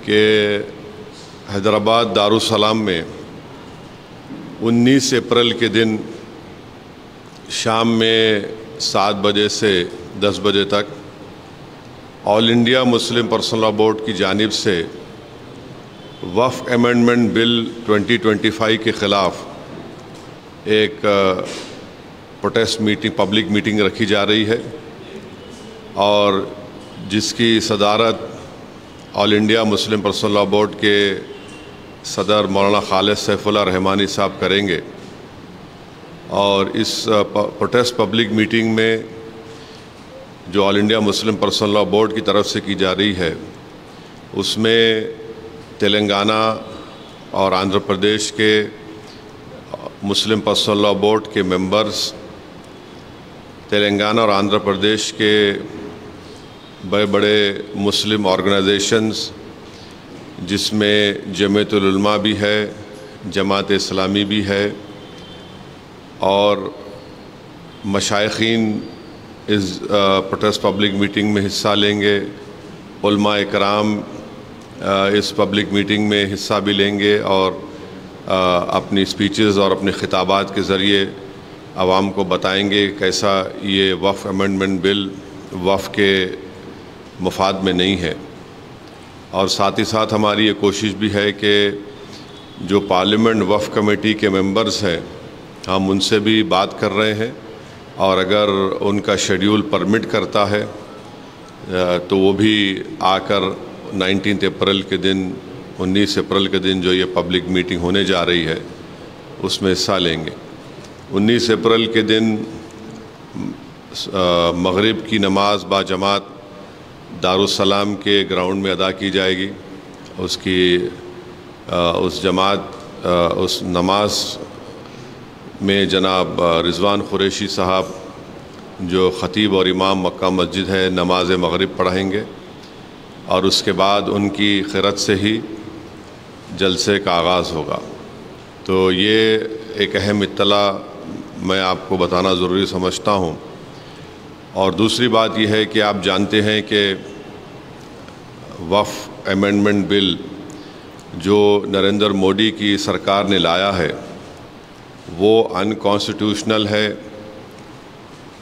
कि हैदराबाद दारुसलाम में 19 अप्रैल के दिन शाम में 7 बजे से 10 बजे तक all India Muslim personal law board की जानिब से वफ़ अमेंडमेंट बिल 2025 के ख़िलाफ़ एक प्रोटेस्ट मीटिंग, पब्लिक मीटिंग रखी जा रही है और जिसकी सदारत all India Muslim personal law board के सदर मौलाना खालिद सैफुल्लाह रहमानी साहब करेंगे। और इस प्रोटेस्ट पब्लिक मीटिंग में जो all India Muslim personal law board की तरफ से की जा रही है उसमें तेलंगाना और आंध्र प्रदेश के मुस्लिम पर्सनल लॉ बोर्ड के मेंबर्स, तेलंगाना और आंध्र प्रदेश के बड़े बड़े मुस्लिम ऑर्गेनाइजेशंस जिसमें जमीयतुल उलमा भी है, जमात इस्लामी भी है और मशाइखीन इस प्रोटेस्ट पब्लिक मीटिंग में हिस्सा लेंगे। उलमा इकराम इस पब्लिक मीटिंग में हिस्सा भी लेंगे और अपनी स्पीचेस और अपने खिताबात के ज़रिए आवाम को बताएंगे कैसा ये वफ़ अमेंडमेंट बिल वफ़ के मुफाद में नहीं है। और साथ ही साथ हमारी ये कोशिश भी है कि जो पार्लियामेंट वफ़ कमेटी के मेंबर्स हैं हम उनसे भी बात कर रहे हैं और अगर उनका शेड्यूल परमिट करता है तो वो भी आकर 19 अप्रैल के दिन 19 अप्रैल के दिन जो ये पब्लिक मीटिंग होने जा रही है उसमें हिस्सा लेंगे। 19 अप्रैल के दिन मगरिब की नमाज बाजमात दारुसलाम के ग्राउंड में अदा की जाएगी। उस नमाज में जनाब रिजवान कुरैशी साहब जो ख़तीब और इमाम मक्का मस्जिद है नमाज मगरिब पढ़ाएंगे और उसके बाद उनकी क़िरत से ही जलसे का आगाज़ होगा। तो ये एक अहम इत्तला मैं आपको बताना ज़रूरी समझता हूँ। और दूसरी बात यह है कि आप जानते हैं कि वफ़ अमेंडमेंट बिल जो नरेंद्र मोदी की सरकार ने लाया है वो अनकॉन्स्टिट्यूशनल है।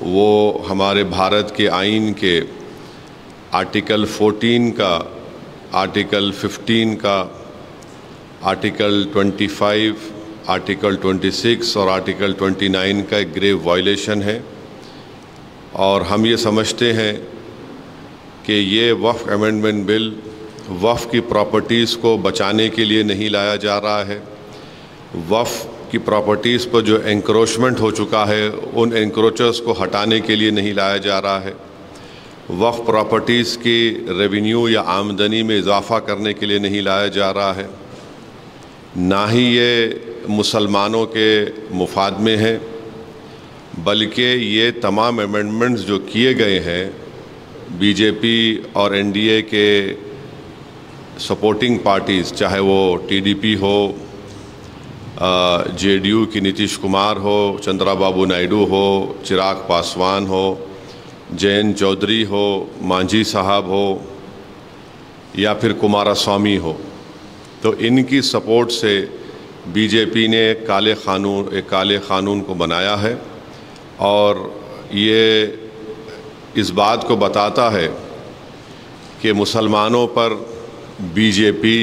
वो हमारे भारत के आइन के आर्टिकल 14 का, आर्टिकल 15 का, आर्टिकल 25, आर्टिकल 26 और आर्टिकल 29 का एक ग्रेव वायलेशन है। और हम ये समझते हैं कि ये वफ़ अमेंडमेंट बिल वफ़ की प्रॉपर्टीज़ को बचाने के लिए नहीं लाया जा रहा है। वफ़ की प्रॉपर्टीज़ पर जो एंक्रोचमेंट हो चुका है उन एंक्रोचर्स को हटाने के लिए नहीं लाया जा रहा है। वफ़ प्रॉपर्टीज़ की रेवेन्यू या आमदनी में इजाफ़ा करने के लिए नहीं लाया जा रहा है। ना ही ये मुसलमानों के मुफाद में है, बल्कि ये तमाम अमेंडमेंट्स जो किए गए हैं बीजेपी और एनडीए के सपोर्टिंग पार्टीज़, चाहे वो टीडीपी हो, जेडीयू की नीतीश कुमार हो, चंद्राबाबू नायडू हो, चिराग पासवान हो, जयंत चौधरी हो, मांझी साहब हो या फिर कुमारस्वामी हो, तो इनकी सपोर्ट से बीजेपी ने एक काले क़ानून को बनाया है। और ये इस बात को बताता है कि मुसलमानों पर बीजेपी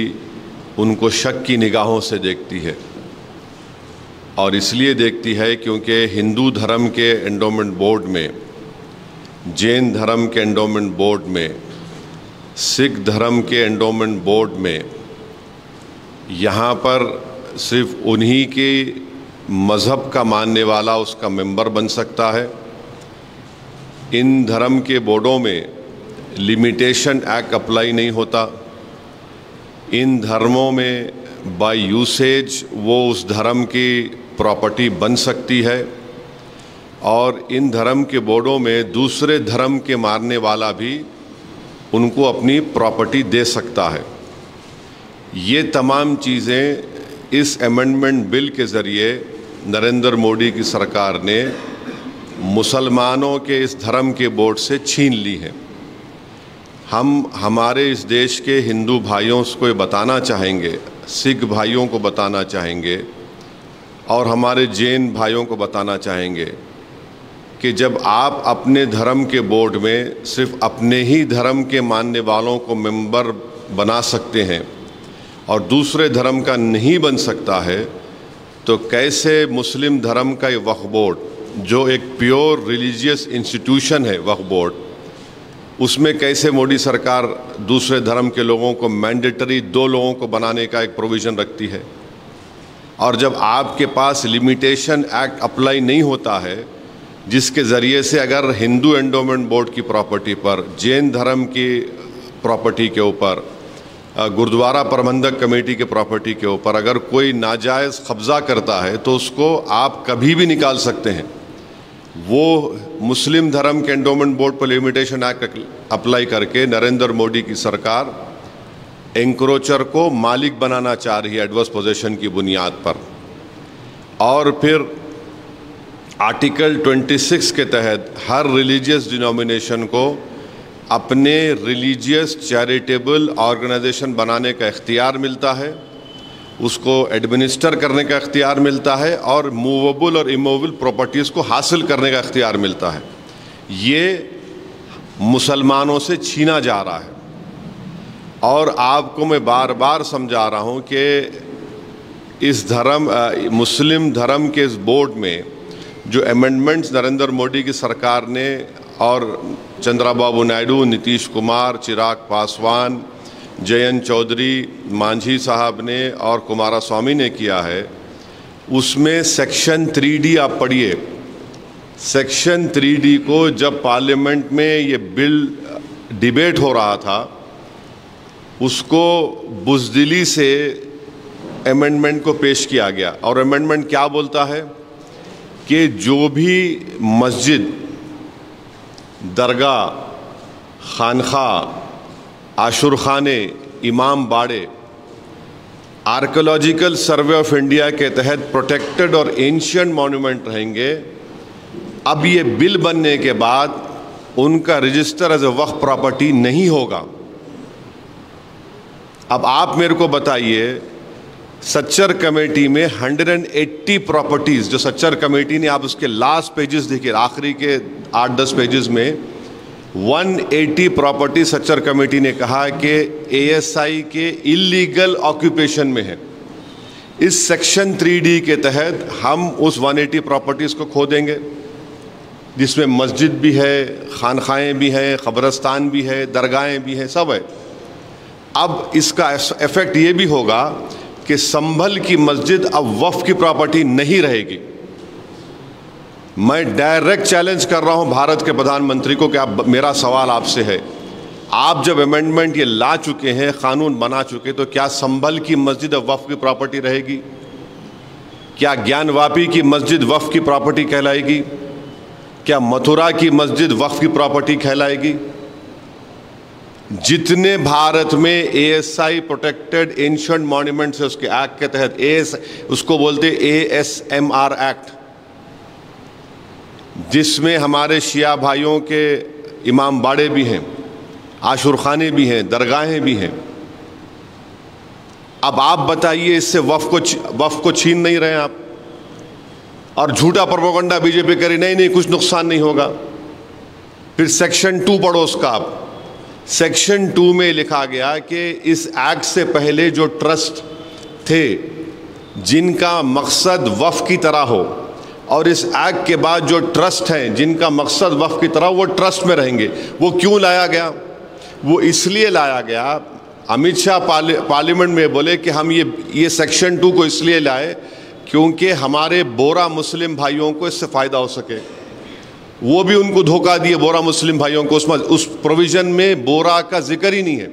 उनको शक की निगाहों से देखती है। और इसलिए देखती है क्योंकि हिंदू धर्म के एंडोमेंट बोर्ड में, जैन धर्म के एंडोमेंट बोर्ड में, सिख धर्म के एंडोमेंट बोर्ड में यहाँ पर सिर्फ उन्हीं के मज़हब का मानने वाला उसका मेंबर बन सकता है। इन धर्म के बोर्डों में लिमिटेशन एक्ट अप्लाई नहीं होता। इन धर्मों में बाय यूसेज वो उस धर्म की प्रॉपर्टी बन सकती है और इन धर्म के बोर्डों में दूसरे धर्म के मानने वाला भी उनको अपनी प्रॉपर्टी दे सकता है। ये तमाम चीज़ें इस अमेंडमेंट बिल के ज़रिए नरेंद्र मोदी की सरकार ने मुसलमानों के इस धर्म के बोर्ड से छीन ली है। हम हमारे इस देश के हिंदू भाइयों को ये बताना चाहेंगे, सिख भाइयों को बताना चाहेंगे और हमारे जैन भाइयों को बताना चाहेंगे कि जब आप अपने धर्म के बोर्ड में सिर्फ अपने ही धर्म के मानने वालों को मेंबर बना सकते हैं और दूसरे धर्म का नहीं बन सकता है, तो कैसे मुस्लिम धर्म का ये वक्फ बोर्ड, जो एक प्योर रिलीजियस इंस्टीट्यूशन है वक्फ बोर्ड, उसमें कैसे मोदी सरकार दूसरे धर्म के लोगों को मैंडेटरी 2 लोगों को बनाने का एक प्रोविज़न रखती है। और जब आपके पास लिमिटेशन एक्ट अप्लाई नहीं होता है, जिसके ज़रिए से अगर हिंदू एंडोमेंट बोर्ड की प्रॉपर्टी पर, जैन धर्म की प्रॉपर्टी के ऊपर, गुरुद्वारा प्रबंधक कमेटी के प्रॉपर्टी के ऊपर अगर कोई नाजायज़ कब्ज़ा करता है तो उसको आप कभी भी निकाल सकते हैं। वो मुस्लिम धर्म के एंडोमेंट बोर्ड पर लिमिटेशन एक्ट अप्लाई करके नरेंद्र मोदी की सरकार एंक्रोचर को मालिक बनाना चाह रही है एडवर्स पोजेशन की बुनियाद पर। और फिर आर्टिकल 26 के तहत हर रिलीजियस डिनोमिनेशन को अपने रिलीजियस चैरिटेबल ऑर्गेनाइजेशन बनाने का इख्तियार मिलता है, उसको एडमिनिस्टर करने का इख्तियार मिलता है और मूवेबल और इमूवेबल प्रॉपर्टीज़ को हासिल करने का इख्तियार मिलता है। ये मुसलमानों से छीना जा रहा है। और आपको मैं बार बार समझा रहा हूँ कि इस मुस्लिम धर्म के इस बोर्ड में जो अमेंडमेंट्स नरेंद्र मोदी की सरकार ने और चंद्रबाबू नायडू, नीतीश कुमार, चिराग पासवान, जयंत चौधरी, मांझी साहब ने और कुमारस्वामी ने किया है, उसमें सेक्शन 3D आप पढ़िए। सेक्शन 3D को जब पार्लियामेंट में ये बिल डिबेट हो रहा था, उसको बुज़दिली से अमेंडमेंट को पेश किया गया। और अमेंडमेंट क्या बोलता है कि जो भी मस्जिद, दरगाह, खानखा, आशुरखाने, इमाम बाड़े आर्कियोलॉजिकल सर्वे ऑफ इंडिया के तहत प्रोटेक्टेड और एंशिएंट मॉन्यूमेंट रहेंगे। अब ये बिल बनने के बाद उनका register as a waqf property नहीं होगा। अब आप मेरे को बताइए, सच्चर कमेटी में 180 प्रॉपर्टीज़ जो सच्चर कमेटी ने, आप उसके लास्ट पेजेस देखिए, आखिरी के 8-10 पेजेस में 180 प्रॉपर्टी सच्चर कमेटी ने कहा कि ASI के इलीगल ऑक्यूपेशन में है। इस सेक्शन 3D के तहत हम उस 180 प्रॉपर्टीज़ को खो देंगे, जिसमें मस्जिद भी है, खानखाएँ भी हैं, क़ब्रस्तान भी है, दरगाहें भी हैं, सब है। अब इसका इफ़ेक्ट ये भी होगा कि संभल की मस्जिद अब वक्फ की प्रॉपर्टी नहीं रहेगी। मैं डायरेक्ट चैलेंज कर रहा हूं भारत के प्रधानमंत्री को कि आप, मेरा सवाल आपसे है, आप जब अमेंडमेंट ये ला चुके हैं, कानून बना चुके, तो क्या संभल की मस्जिद अब वक्फ की प्रॉपर्टी रहेगी? क्या ज्ञानवापी की मस्जिद वक्फ की प्रॉपर्टी कहलाएगी? क्या मथुरा की मस्जिद वक्फ की प्रॉपर्टी कहलाएगी? जितने भारत में ASI प्रोटेक्टेड एंशिएंट मॉन्यूमेंट्स है, उसके एक्ट के तहत उसको बोलते ASMR एक्ट, जिसमें हमारे शिया भाइयों के इमाम बाड़े भी हैं, आशुरखाने भी हैं, दरगाहें भी हैं। अब आप बताइए, इससे वक्फ को छीन नहीं रहे आप? और झूठा प्रोपेगेंडा बीजेपी करी, नहीं कुछ नुकसान नहीं होगा। फिर सेक्शन 2 पढ़ो उसका आप। सेक्शन 2 में लिखा गया कि इस एक्ट से पहले जो ट्रस्ट थे जिनका मकसद वक्फ की तरह हो, और इस एक्ट के बाद जो ट्रस्ट हैं जिनका मकसद वक्फ की तरह, वो ट्रस्ट में रहेंगे। वो क्यों लाया गया? वो इसलिए लाया गया, अमित शाह पार्लियामेंट में बोले कि हम ये सेक्शन 2 को इसलिए लाए क्योंकि हमारे बोरा मुस्लिम भाइयों को इससे फ़ायदा हो सके। वो भी उनको धोखा दिए बोरा मुस्लिम भाइयों को, उस प्रोविज़न में बोरा का जिक्र ही नहीं है।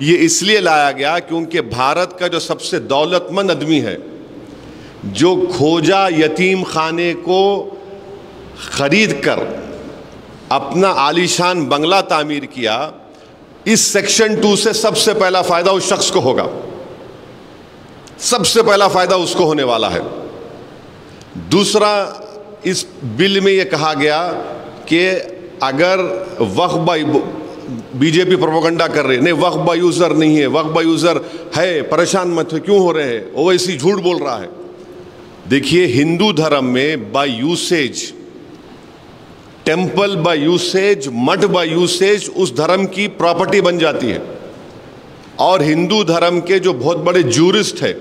ये इसलिए लाया गया क्योंकि भारत का जो सबसे दौलतमंद आदमी है, जो खोजा यतीम खाने को ख़रीद कर अपना आलीशान बंगला तामीर किया, इस सेक्शन 2 से सबसे पहला फ़ायदा उस शख्स को होगा, सबसे पहला फ़ायदा उसको होने वाला है। दूसरा, इस बिल में यह कहा गया कि अगर वक्फ बीजेपी प्रोपेगेंडा कर रही है, नहीं वक्फ बाय यूजर नहीं है, वक्फ बाय यूजर है, परेशान मत हो, क्यों हो रहे हैं, ओवैसी झूठ बोल रहा है। देखिए, हिंदू धर्म में by usage, temple by usage, मठ बाय यूसेज उस धर्म की प्रॉपर्टी बन जाती है। और हिंदू धर्म के जो बहुत बड़े जूरिस्ट है,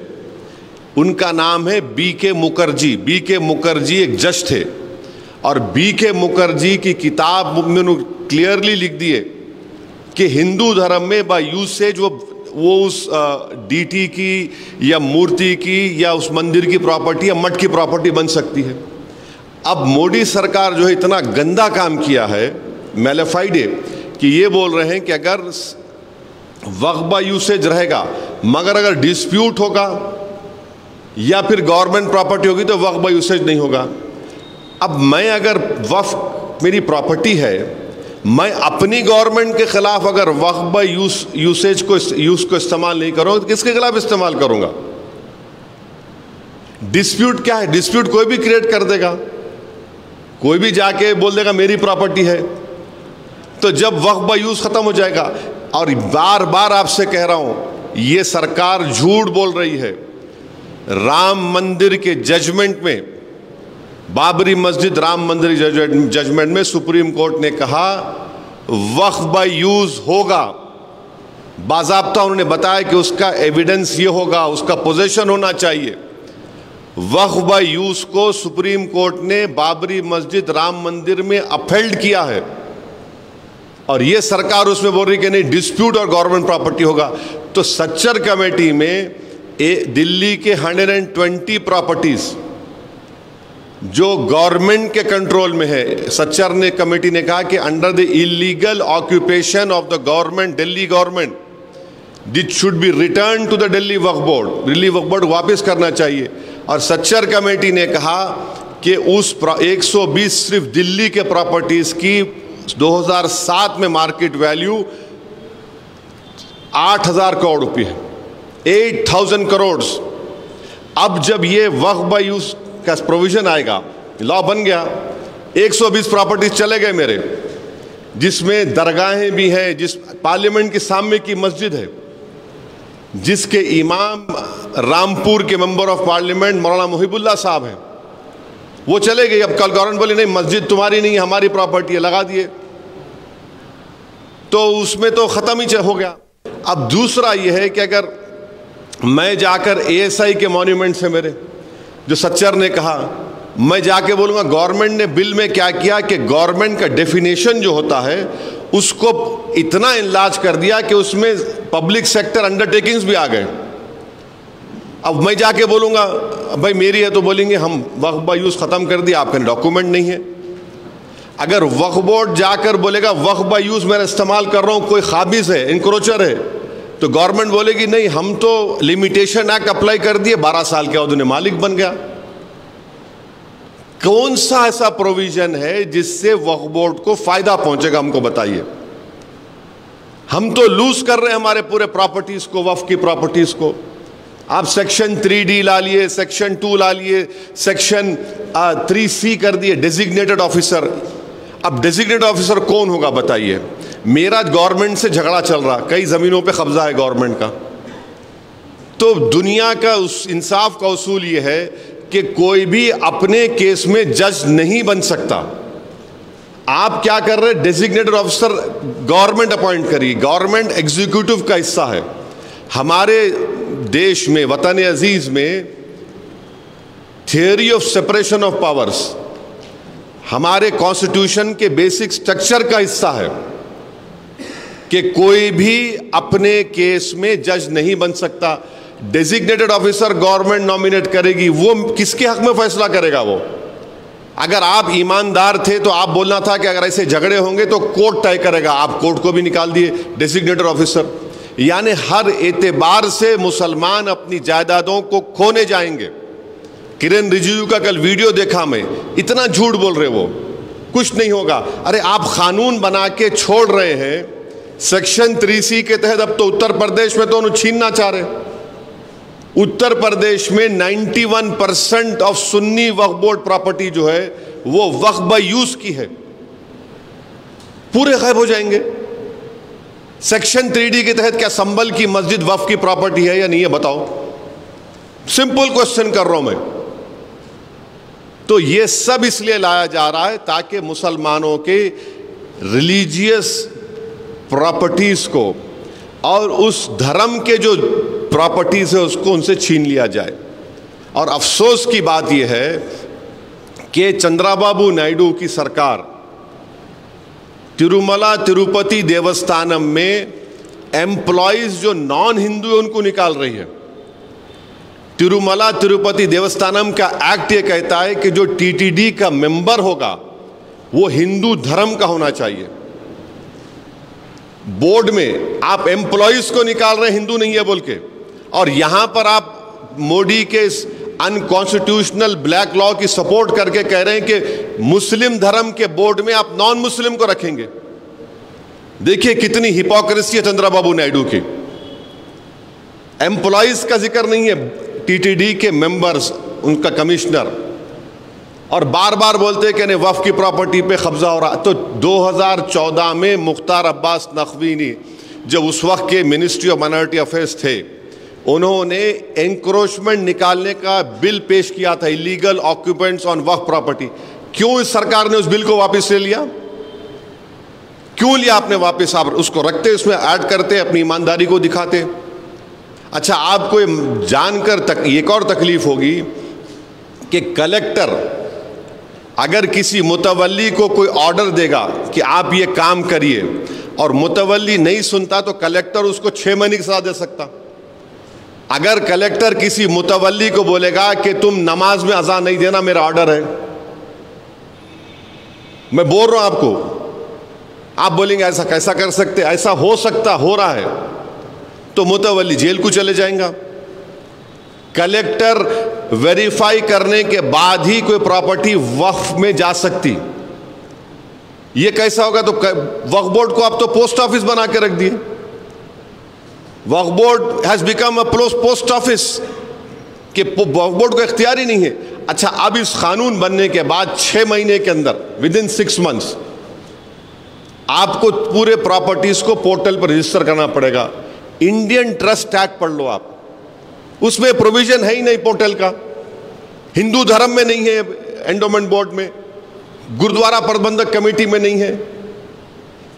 उनका नाम है B.K. मुखर्जी। B.K. मुखर्जी एक जज थे, और B.K. मुखर्जी की किताब में उन्होंने क्लियरली लिख दिए कि हिंदू धर्म में बाय यूसेज वो उस डीटी की या मूर्ति की या उस मंदिर की प्रॉपर्टी या मठ की प्रॉपर्टी बन सकती है। अब मोदी सरकार जो है इतना गंदा काम किया है, मैलेफाइड है, कि ये बोल रहे हैं कि अगर वक्फ बाय यूसेज रहेगा, मगर अगर डिस्प्यूट होगा या फिर गवर्नमेंट प्रॉपर्टी होगी तो वक्फ बाय यूसेज नहीं होगा। अब मैं अगर वक्फ मेरी प्रॉपर्टी है, मैं अपनी गवर्नमेंट के खिलाफ अगर वक्फ बाय यूसेज को इस्तेमाल नहीं करूंगा तो किसके खिलाफ इस्तेमाल करूंगा? डिस्प्यूट क्या है? डिस्प्यूट कोई भी क्रिएट कर देगा, कोई भी जाके बोल देगा मेरी प्रॉपर्टी है, तो जब वक्फ बाय यूज खत्म हो जाएगा। और बार बार आपसे कह रहा हूं, ये सरकार झूठ बोल रही है। राम मंदिर के जजमेंट में, बाबरी मस्जिद राम मंदिर जजमेंट में सुप्रीम कोर्ट ने कहा वक्फ बाय यूज होगा, बाज़ाब्ता उन्होंने बताया कि उसका एविडेंस ये होगा, उसका पोजेशन होना चाहिए। वक्फ बाय यूज को सुप्रीम कोर्ट ने बाबरी मस्जिद राम मंदिर में अपहेल्ड किया है, और ये सरकार उसमें बोल रही कि नहीं डिस्प्यूट और गवर्नमेंट प्रॉपर्टी होगा। तो सच्चर कमेटी में दिल्ली के 120 प्रॉपर्टीज जो गवर्नमेंट के कंट्रोल में है, सच्चर ने कमेटी ने कहा कि under the illegal occupation of the government, Delhi government, this should be return to the Delhi Waqf board, Delhi Waqf board वापस करना चाहिए। और सच्चर कमेटी ने कहा कि उस 120 सिर्फ दिल्ली के प्रॉपर्टीज की 2007 में मार्केट वैल्यू 8,000 करोड़ रुपये है, 8,000 करोड़। अब जब ये वक्फ बाय यूज का प्रोविजन आएगा, लॉ बन गया, 120 प्रॉपर्टीज चले गए मेरे, जिसमें दरगाहें भी हैं, जिस पार्लियामेंट के सामने की मस्जिद है, जिसके इमाम रामपुर के मेंबर ऑफ पार्लियामेंट मौलाना मुहिबुल्लाह साहब हैं, वो चले गए। अब कल गवर्नमेंट बोले नहीं मस्जिद तुम्हारी नहीं, हमारी प्रॉपर्टी है, लगा दिए, तो उसमें तो खत्म ही हो गया। अब दूसरा ये है कि अगर मैं जाकर ASI के मॉन्यूमेंट से, मेरे जो सच्चर ने कहा, मैं जाके बोलूंगा गवर्नमेंट ने बिल में क्या किया कि गवर्नमेंट का डेफिनेशन जो होता है उसको इतना इनलार्ज कर दिया कि उसमें पब्लिक सेक्टर अंडरटेकिंग्स भी आ गए। अब मैं जाके बोलूंगा भाई मेरी है, तो बोलेंगे हम वक्फ बाय यूज खत्म कर दिया, आपका डॉक्यूमेंट नहीं है। अगर वक्फ बोर्ड जाकर बोलेगा वक्फ बाय यूज मैं इस्तेमाल कर रहा हूं, कोई खाबिज है, इंक्रोचर है, तो गवर्नमेंट बोलेगी नहीं हम तो लिमिटेशन एक्ट अप्लाई कर दिए, 12 साल के बाद उन्हें मालिक बन गया। कौन सा ऐसा प्रोविजन है जिससे वक्फ बोर्ड को फायदा पहुंचेगा, हमको बताइए। हम तो लूज कर रहे हैं हमारे पूरे प्रॉपर्टीज को, वक्फ की प्रॉपर्टीज को। आप सेक्शन 3D ला लिए, सेक्शन 2 ला लिए, सेक्शन 3C कर दिए, डेजिग्नेटेड ऑफिसर। अब डेजिग्नेटेड ऑफिसर कौन होगा बताइए? मेरा गवर्नमेंट से झगड़ा चल रहा, कई जमीनों पे कब्जा है गवर्नमेंट का, तो दुनिया का उस इंसाफ का उसूल ये है कि कोई भी अपने केस में जज नहीं बन सकता। आप क्या कर रहे हैं? डेजिग्नेटेड ऑफिसर गवर्नमेंट अपॉइंट करिए, गवर्नमेंट एग्जीक्यूटिव का हिस्सा है। हमारे देश में, वतन अजीज में, theory of separation of powers हमारे कॉन्स्टिट्यूशन के बेसिक स्ट्रक्चर का हिस्सा है कि कोई भी अपने केस में जज नहीं बन सकता। डेजिग्नेटेड ऑफिसर गवर्नमेंट नॉमिनेट करेगी, वो किसके हक में फैसला करेगा? वो अगर आप ईमानदार थे तो आप बोलना था कि अगर ऐसे झगड़े होंगे तो कोर्ट तय करेगा, आप कोर्ट को भी निकाल दिए डेजिग्नेटेड ऑफिसर। यानी हर एतबार से मुसलमान अपनी जायदादों को खोने जाएंगे। किरण रिजिजू का कल वीडियो देखा मैं, इतना झूठ बोल रहे वो, कुछ नहीं होगा। अरे आप कानून बना के छोड़ रहे हैं, सेक्शन 3C के तहत अब तो उत्तर प्रदेश में तो उन्हें छीनना चाह रहे। उत्तर प्रदेश में 91% of Sunni Waqf board property जो है वो वक्फ बाय यूज की है, पूरे गायब हो जाएंगे। सेक्शन 3D के तहत क्या संभल की मस्जिद वक्फ की प्रॉपर्टी है या नहीं है? बताओ, सिंपल क्वेश्चन कर रहा हूं मैं। तो ये सब इसलिए लाया जा रहा है ताकि मुसलमानों के रिलीजियस प्रॉपर्टीज को और उस धर्म के जो प्रॉपर्टीज है उसको उनसे छीन लिया जाए। और अफसोस की बात यह है कि चंद्राबाबू नायडू की सरकार तिरुमला तिरुपति देवस्थानम में एम्प्लॉयज जो नॉन हिंदू है उनको निकाल रही है। तिरुमला तिरुपति देवस्थानम का एक्ट ये कहता है कि जो टीटीडी का मेंबर होगा वो हिंदू धर्म का होना चाहिए। बोर्ड में आप एम्प्लॉयज को निकाल रहे हैं हिंदू नहीं है बोल के, और यहां पर आप मोदी के इस अनकॉन्स्टिट्यूशनल ब्लैक लॉ की सपोर्ट करके कह रहे हैं कि मुस्लिम धर्म के बोर्ड में आप नॉन मुस्लिम को रखेंगे। देखिए कितनी हिपोक्रेसी है चंद्रबाबू नायडू की। एम्प्लॉयज का जिक्र नहीं है, टीटीडी के मेंबर्स, उनका कमिश्नर, और बार बार बोलते हैं कि नहीं वक्फ की प्रॉपर्टी पे कब्जा हो रहा। तो 2014 में मुख्तार अब्बास नकवी ने जब उस वक्त के मिनिस्ट्री ऑफ माइनॉरिटी अफेयर्स थे, उन्होंने एंक्रोचमेंट निकालने का बिल पेश किया था, illegal occupants on Waqf property. क्यों इस सरकार ने उस बिल को वापस ले लिया? क्यों लिया आपने वापस? आप उसको रखते, उसमें ऐड करते, अपनी ईमानदारी को दिखाते। अच्छा, आपको जानकर एक और तकलीफ होगी कि कलेक्टर अगर किसी मुतवल्ली को कोई ऑर्डर देगा कि आप ये काम करिए और मुतवल्ली नहीं सुनता तो कलेक्टर उसको 6 महीने की सजा दे सकता। अगर कलेक्टर किसी मुतवल्ली को बोलेगा कि तुम नमाज में अज़ान नहीं देना, मेरा ऑर्डर है, मैं बोल रहा हूं आपको, आप बोलेंगे ऐसा कैसा कर सकते, ऐसा हो सकता, हो रहा है, तो मुतवल्ली जेल को चले जाएगा। कलेक्टर वेरीफाई करने के बाद ही कोई प्रॉपर्टी वक्फ में जा सकती। ये कैसा होगा? तो वक्फ बोर्ड को आप तो पोस्ट ऑफिस बना के रख दिए। Waqf board has become a post office, कि वक्फ बोर्ड को इख्तियार ही नहीं है। अच्छा, अब इस कानून बनने के बाद 6 महीने के अंदर, विद इन 6 मंथ्स, आपको पूरे प्रॉपर्टीज को पोर्टल पर रजिस्टर करना पड़ेगा। इंडियन ट्रस्ट एक्ट पढ़ लो आप, उसमें प्रोविजन है ही नहीं पोर्टल का। हिंदू धर्म में नहीं है, एंडोमेंट बोर्ड में, गुरुद्वारा प्रबंधक कमेटी में नहीं है।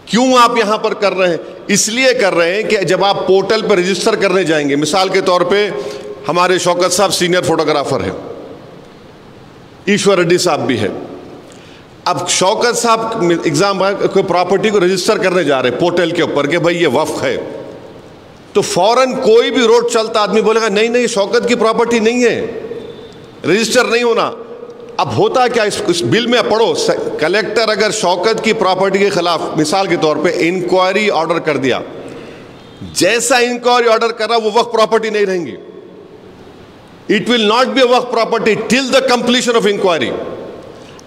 क्यों आप यहां पर कर रहे हैं? इसलिए कर रहे हैं कि जब आप पोर्टल पर रजिस्टर करने जाएंगे, मिसाल के तौर पे हमारे शौकत साहब सीनियर फोटोग्राफर हैं, ईश्वर रेड्डी साहब भी है। अब शौकत साहब एग्जाम कोई प्रॉपर्टी को रजिस्टर करने जा रहे हैं पोर्टल के ऊपर कि भाई ये वक्फ है, तो फौरन कोई भी रोड चलता आदमी बोलेगा नहीं नहीं शौकत की प्रॉपर्टी नहीं है, रजिस्टर नहीं होना। अब होता क्या इस बिल में पढ़ो, कलेक्टर अगर शौकत की प्रॉपर्टी के खिलाफ मिसाल के तौर पे इंक्वायरी ऑर्डर कर दिया, जैसा इंक्वायरी ऑर्डर कर रहा वो वक्फ प्रॉपर्टी नहीं रहेंगी। It will not be a Waqf property till the completion of inquiry.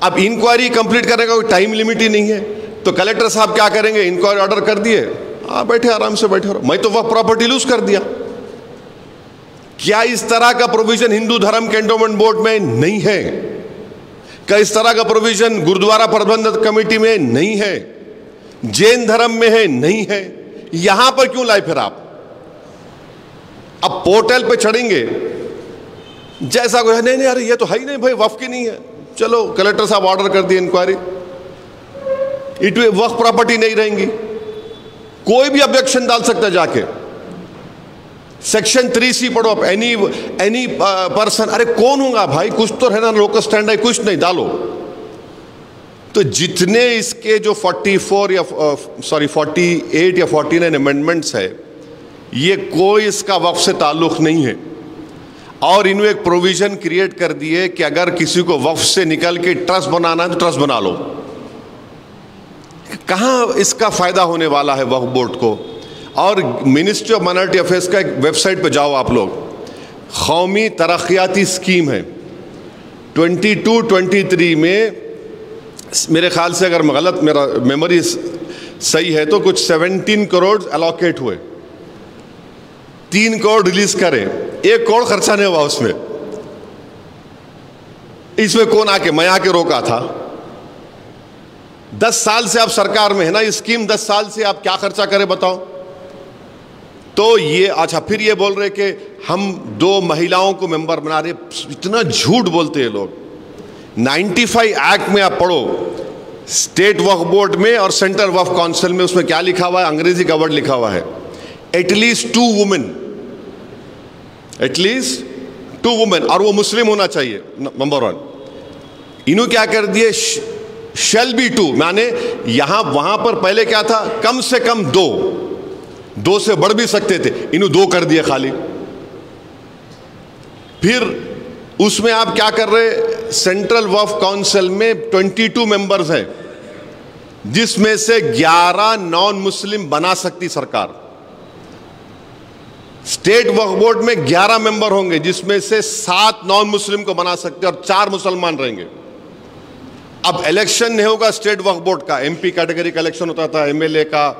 अब इंक्वायरी कंप्लीट करने का कोई टाइम लिमिट ही नहीं है, तो कलेक्टर साहब क्या करेंगे? इंक्वायरी ऑर्डर कर दिए, बैठे आराम से बैठे रहो, मैं तो वक्फ प्रॉपर्टी लूज कर दिया। क्या इस तरह का प्रोविजन हिंदू धर्म के एंडोमेंट बोर्ड में नहीं है? क्या इस तरह का प्रोविजन गुरुद्वारा प्रबंधक कमेटी में नहीं है? जैन धर्म में है? नहीं है। यहां पर क्यों लाए फिर आप? अब पोर्टल पे चढ़ेंगे, जैसा कोई नहीं नहीं अरे ये तो है ही नहीं भाई, वक्फ की नहीं है, चलो कलेक्टर साहब ऑर्डर कर दिए इंक्वायरी, इट वक्फ प्रॉपर्टी नहीं रहेंगी। कोई भी ऑब्जेक्शन डाल सकता है जाके। सेक्शन 3C पढ़ो आप, एनी पर्सन, अरे कौन होगा भाई, कुछ तो है ना, लोकल स्टैंड है, कुछ नहीं डालो। तो जितने इसके जो 48 या 49 अमेंडमेंट्स है, ये कोई इसका वक्फ से ताल्लुक नहीं है। और इन्होंने एक प्रोविजन क्रिएट कर दिए कि अगर किसी को वक्फ से निकल के ट्रस्ट बनाना है तो ट्रस्ट बना लो। कहाँ इसका फायदा होने वाला है वक्फ बोर्ड को? और मिनिस्ट्री ऑफ माइनॉरिटी अफेयर्स का एक वेबसाइट पे जाओ आप लोग, कौमी तरक्याती स्कीम है 22-23 में, मेरे ख्याल से अगर गलत मेरा मेमोरी सही है तो कुछ 17 करोड़ अलॉकेट हुए, 3 करोड़ रिलीज करे, 1 करोड़ खर्चा नहीं हुआ उसमें। इसमें कौन आके, मैं आके रोका था। 10 साल से आप सरकार में है ना, ये स्कीम 10 साल से आप क्या खर्चा करें बताओ? तो ये अच्छा फिर ये बोल रहे कि हम 2 महिलाओं को मेंबर बना रहे। इतना झूठ बोलते हैं लोग। 95 एक्ट में आप पढ़ो, स्टेट वक्फ बोर्ड में और सेंट्रल वक्फ काउंसिल में, उसमें क्या लिखा हुआ है, अंग्रेजी का वर्ड लिखा हुआ है, एटलीस्ट 2 वुमेन, एटलीस्ट 2 वुमेन, और वो मुस्लिम होना चाहिए, नंबर 1। इन्होंने क्या कर दिए, शैल बी 2, माने यहां वहां पर पहले क्या था, कम से कम 2 से बढ़ भी सकते थे, इन्होंने 2 कर दिए खाली। फिर उसमें आप क्या कर रहे, सेंट्रल वक्फ काउंसिल में 22 मेंबर्स हैं, जिसमें से 11 नॉन मुस्लिम बना सकती सरकार। स्टेट वक्फ बोर्ड में 11 मेंबर होंगे, जिसमें से 7 नॉन मुस्लिम को बना सकते और 4 मुसलमान रहेंगे। अब इलेक्शन नहीं होगा स्टेट वक्फ बोर्ड का, एमपी कैटेगरी का इलेक्शन होता था, एमएलए का,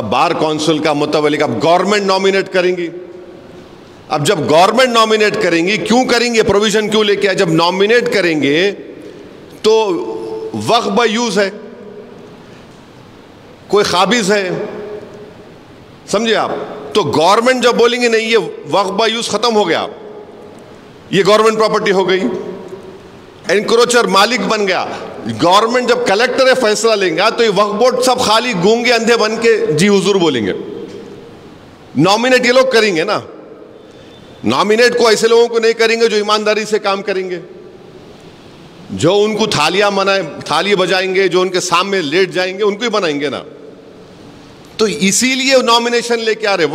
बार काउंसिल का, मुतवल्ली का। अब गवर्नमेंट नॉमिनेट करेंगी। अब जब गवर्नमेंट नॉमिनेट करेंगी, क्यों करेंगे, प्रोविजन क्यों लेके आए, जब नॉमिनेट करेंगे तो वक्फ बाय यूज है, कोई काबिज है, समझे आप। तो गवर्नमेंट जब बोलेंगे नहीं ये वक्फ बाय यूज खत्म हो गया, ये गवर्नमेंट प्रॉपर्टी हो गई, एनक्रोचर मालिक बन गया, गवर्नमेंट जब कलेक्टर फैसला लेंगे तो ये वक्फ बोर्ड सब खाली गूंगे अंधे बन के जी हुजूर बोलेंगे। नॉमिनेट ये लोग करेंगे ना, नॉमिनेट को ऐसे लोगों को नहीं करेंगे जो ईमानदारी से काम करेंगे, जो उनको थाली बजाएंगे, जो उनके सामने लेट जाएंगे, उनको ही बनाएंगे ना। तो इसीलिए नॉमिनेशन लेके आ रहे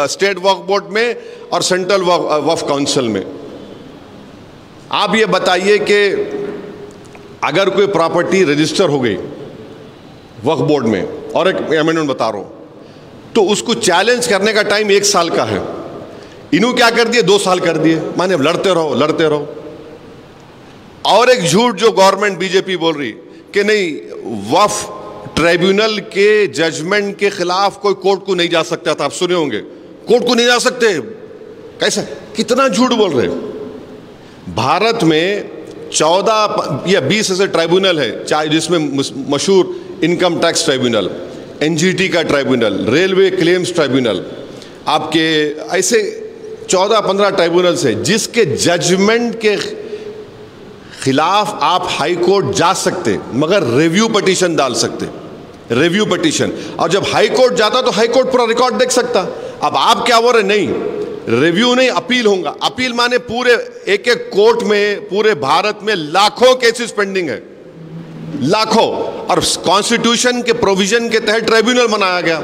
स्टेट वक्फ बोर्ड में और सेंट्रल वक्फ काउंसिल में। आप ये बताइए कि अगर कोई प्रॉपर्टी रजिस्टर हो गई वक्फ बोर्ड में, और एक अमेंडमेंट बता रहा हूं, तो उसको चैलेंज करने का टाइम 1 साल का है। इन्हों क्या कर दिए, 2 साल कर दिए, माने लड़ते रहो। और एक झूठ जो गवर्नमेंट बीजेपी बोल रही कि नहीं, वक्फ ट्राइब्यूनल के जजमेंट के खिलाफ कोई कोर्ट को नहीं जा सकता था। आप सुने होंगे, कोर्ट को नहीं जा सकते, कैसे, कितना झूठ बोल रहे। भारत में 14 या 20 ऐसे ट्राइब्यूनल है, चाहे जिसमें मशहूर इनकम टैक्स ट्राइब्यूनल, एनजीटी का ट्राइब्यूनल, रेलवे क्लेम्स ट्राइब्यूनल, आपके ऐसे 14-15 ट्राइब्यूनल्स है, जिसके जजमेंट के खिलाफ आप हाई कोर्ट जा सकते, मगर रिव्यू पिटीशन डाल सकते, रिव्यू पिटीशन। और जब हाई कोर्ट जाता तो हाई कोर्ट पूरा रिकॉर्ड देख सकता। अब आप क्या बोल रहे, नहीं रिव्यू नहीं, अपील होगा। अपील माने पूरे एक कोर्ट में पूरे भारत में लाखों केसेस पेंडिंग है, लाखों, और कॉन्स्टिट्यूशन के प्रोविजन के तहत ट्राइब्यूनल बनाया गया।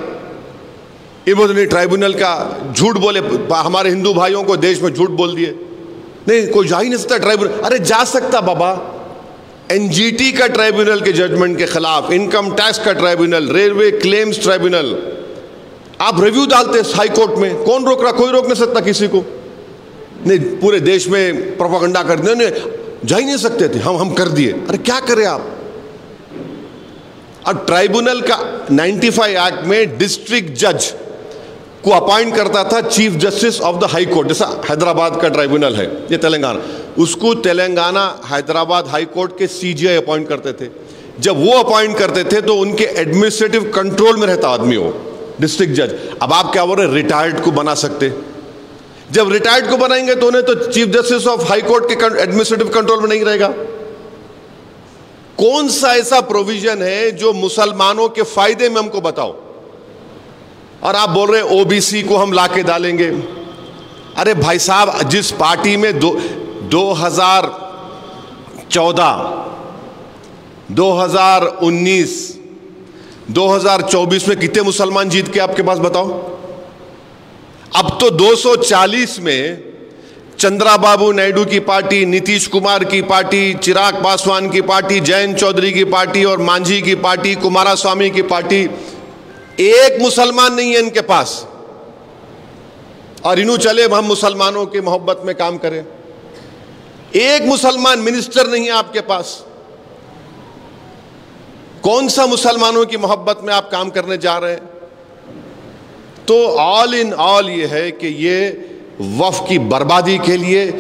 ये बोलते नहीं, ट्राइब्यूनल का झूठ बोले, हमारे हिंदू भाइयों को देश में झूठ बोल दिए, नहीं कोई जा ही नहीं सकता ट्राइब्यूनल। अरे जा सकता बाबा, एनजीटी का ट्राइब्यूनल के जजमेंट के खिलाफ, इनकम टैक्स का ट्राइब्यूनल, रेलवे क्लेम्स ट्राइब्यूनल, आप रिव्यू डालते हाई कोर्ट में, कौन रोक रहा, कोई रोक नहीं सकता किसी को। नहीं पूरे देश में प्रोपेगेंडा कर दिया, नहीं जा ही नहीं सकते थे, हम कर दिए। अरे क्या करें आप। अब ट्राइब्यूनल का 95 एक्ट में डिस्ट्रिक्ट जज को अपॉइंट करता था chief justice of the high court, जैसा हैदराबाद का ट्राइब्यूनल है, ये तेलंगाना, उसको तेलंगाना हैदराबाद हाई कोर्ट के सीजीआई अपॉइंट करते थे। जब वो अपॉइंट करते थे तो उनके एडमिनिस्ट्रेटिव कंट्रोल में रहता आदमी वो डिस्ट्रिक्ट जज। अब आप क्या बोल रहे, रिटायर्ड को बना सकते, जब रिटायर्ड को बनाएंगे तो उन्हें तो chief justice of high court के एडमिनिस्ट्रेटिव कंट्रोल में नहीं रहेगा। कौन सा ऐसा प्रोविजन है जो मुसलमानों के फायदे में, हमको बताओ। और आप बोल रहे ओबीसी को हम लाके डालेंगे। अरे भाई साहब, जिस पार्टी में 2014, 2019, 2024 में कितने मुसलमान जीत के आपके पास बताओ। अब तो 240 में चंद्राबाबू नायडू की पार्टी, नीतीश कुमार की पार्टी, चिराग पासवान की पार्टी, जयंत चौधरी की पार्टी और मांझी की पार्टी, कुमारस्वामी की पार्टी, एक मुसलमान नहीं है इनके पास। और इन्हों चले हम मुसलमानों की मोहब्बत में काम करें, एक मुसलमान मिनिस्टर नहीं है आपके पास। कौन सा मुसलमानों की मोहब्बत में आप काम करने जा रहे हैं। तो ऑल इन ऑल ये है कि ये वक्फ की बर्बादी के लिए,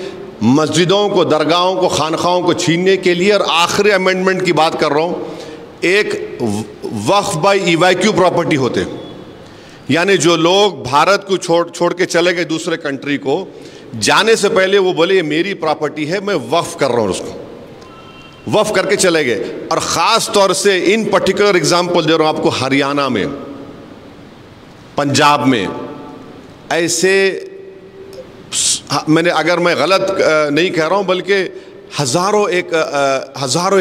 मस्जिदों को, दरगाहों को, खानखाओं को छीनने के लिए। और आखिरी अमेंडमेंट की बात कर रहा हूं, एक वक्फ बाय इवैक्यू प्रॉपर्टी होते, यानी जो लोग भारत को छोड़ के चले गए दूसरे कंट्री को, जाने से पहले वो बोले ये मेरी प्रॉपर्टी है, मैं वक्फ कर रहा हूँ, उसको वक्फ करके चले गए। और ख़ास तौर से इन पर्टिकुलर एग्जाम्पल दे रहा हूँ आपको, हरियाणा में, पंजाब में ऐसे, मैंने, अगर मैं गलत नहीं कह रहा हूँ, बल्कि हज़ारों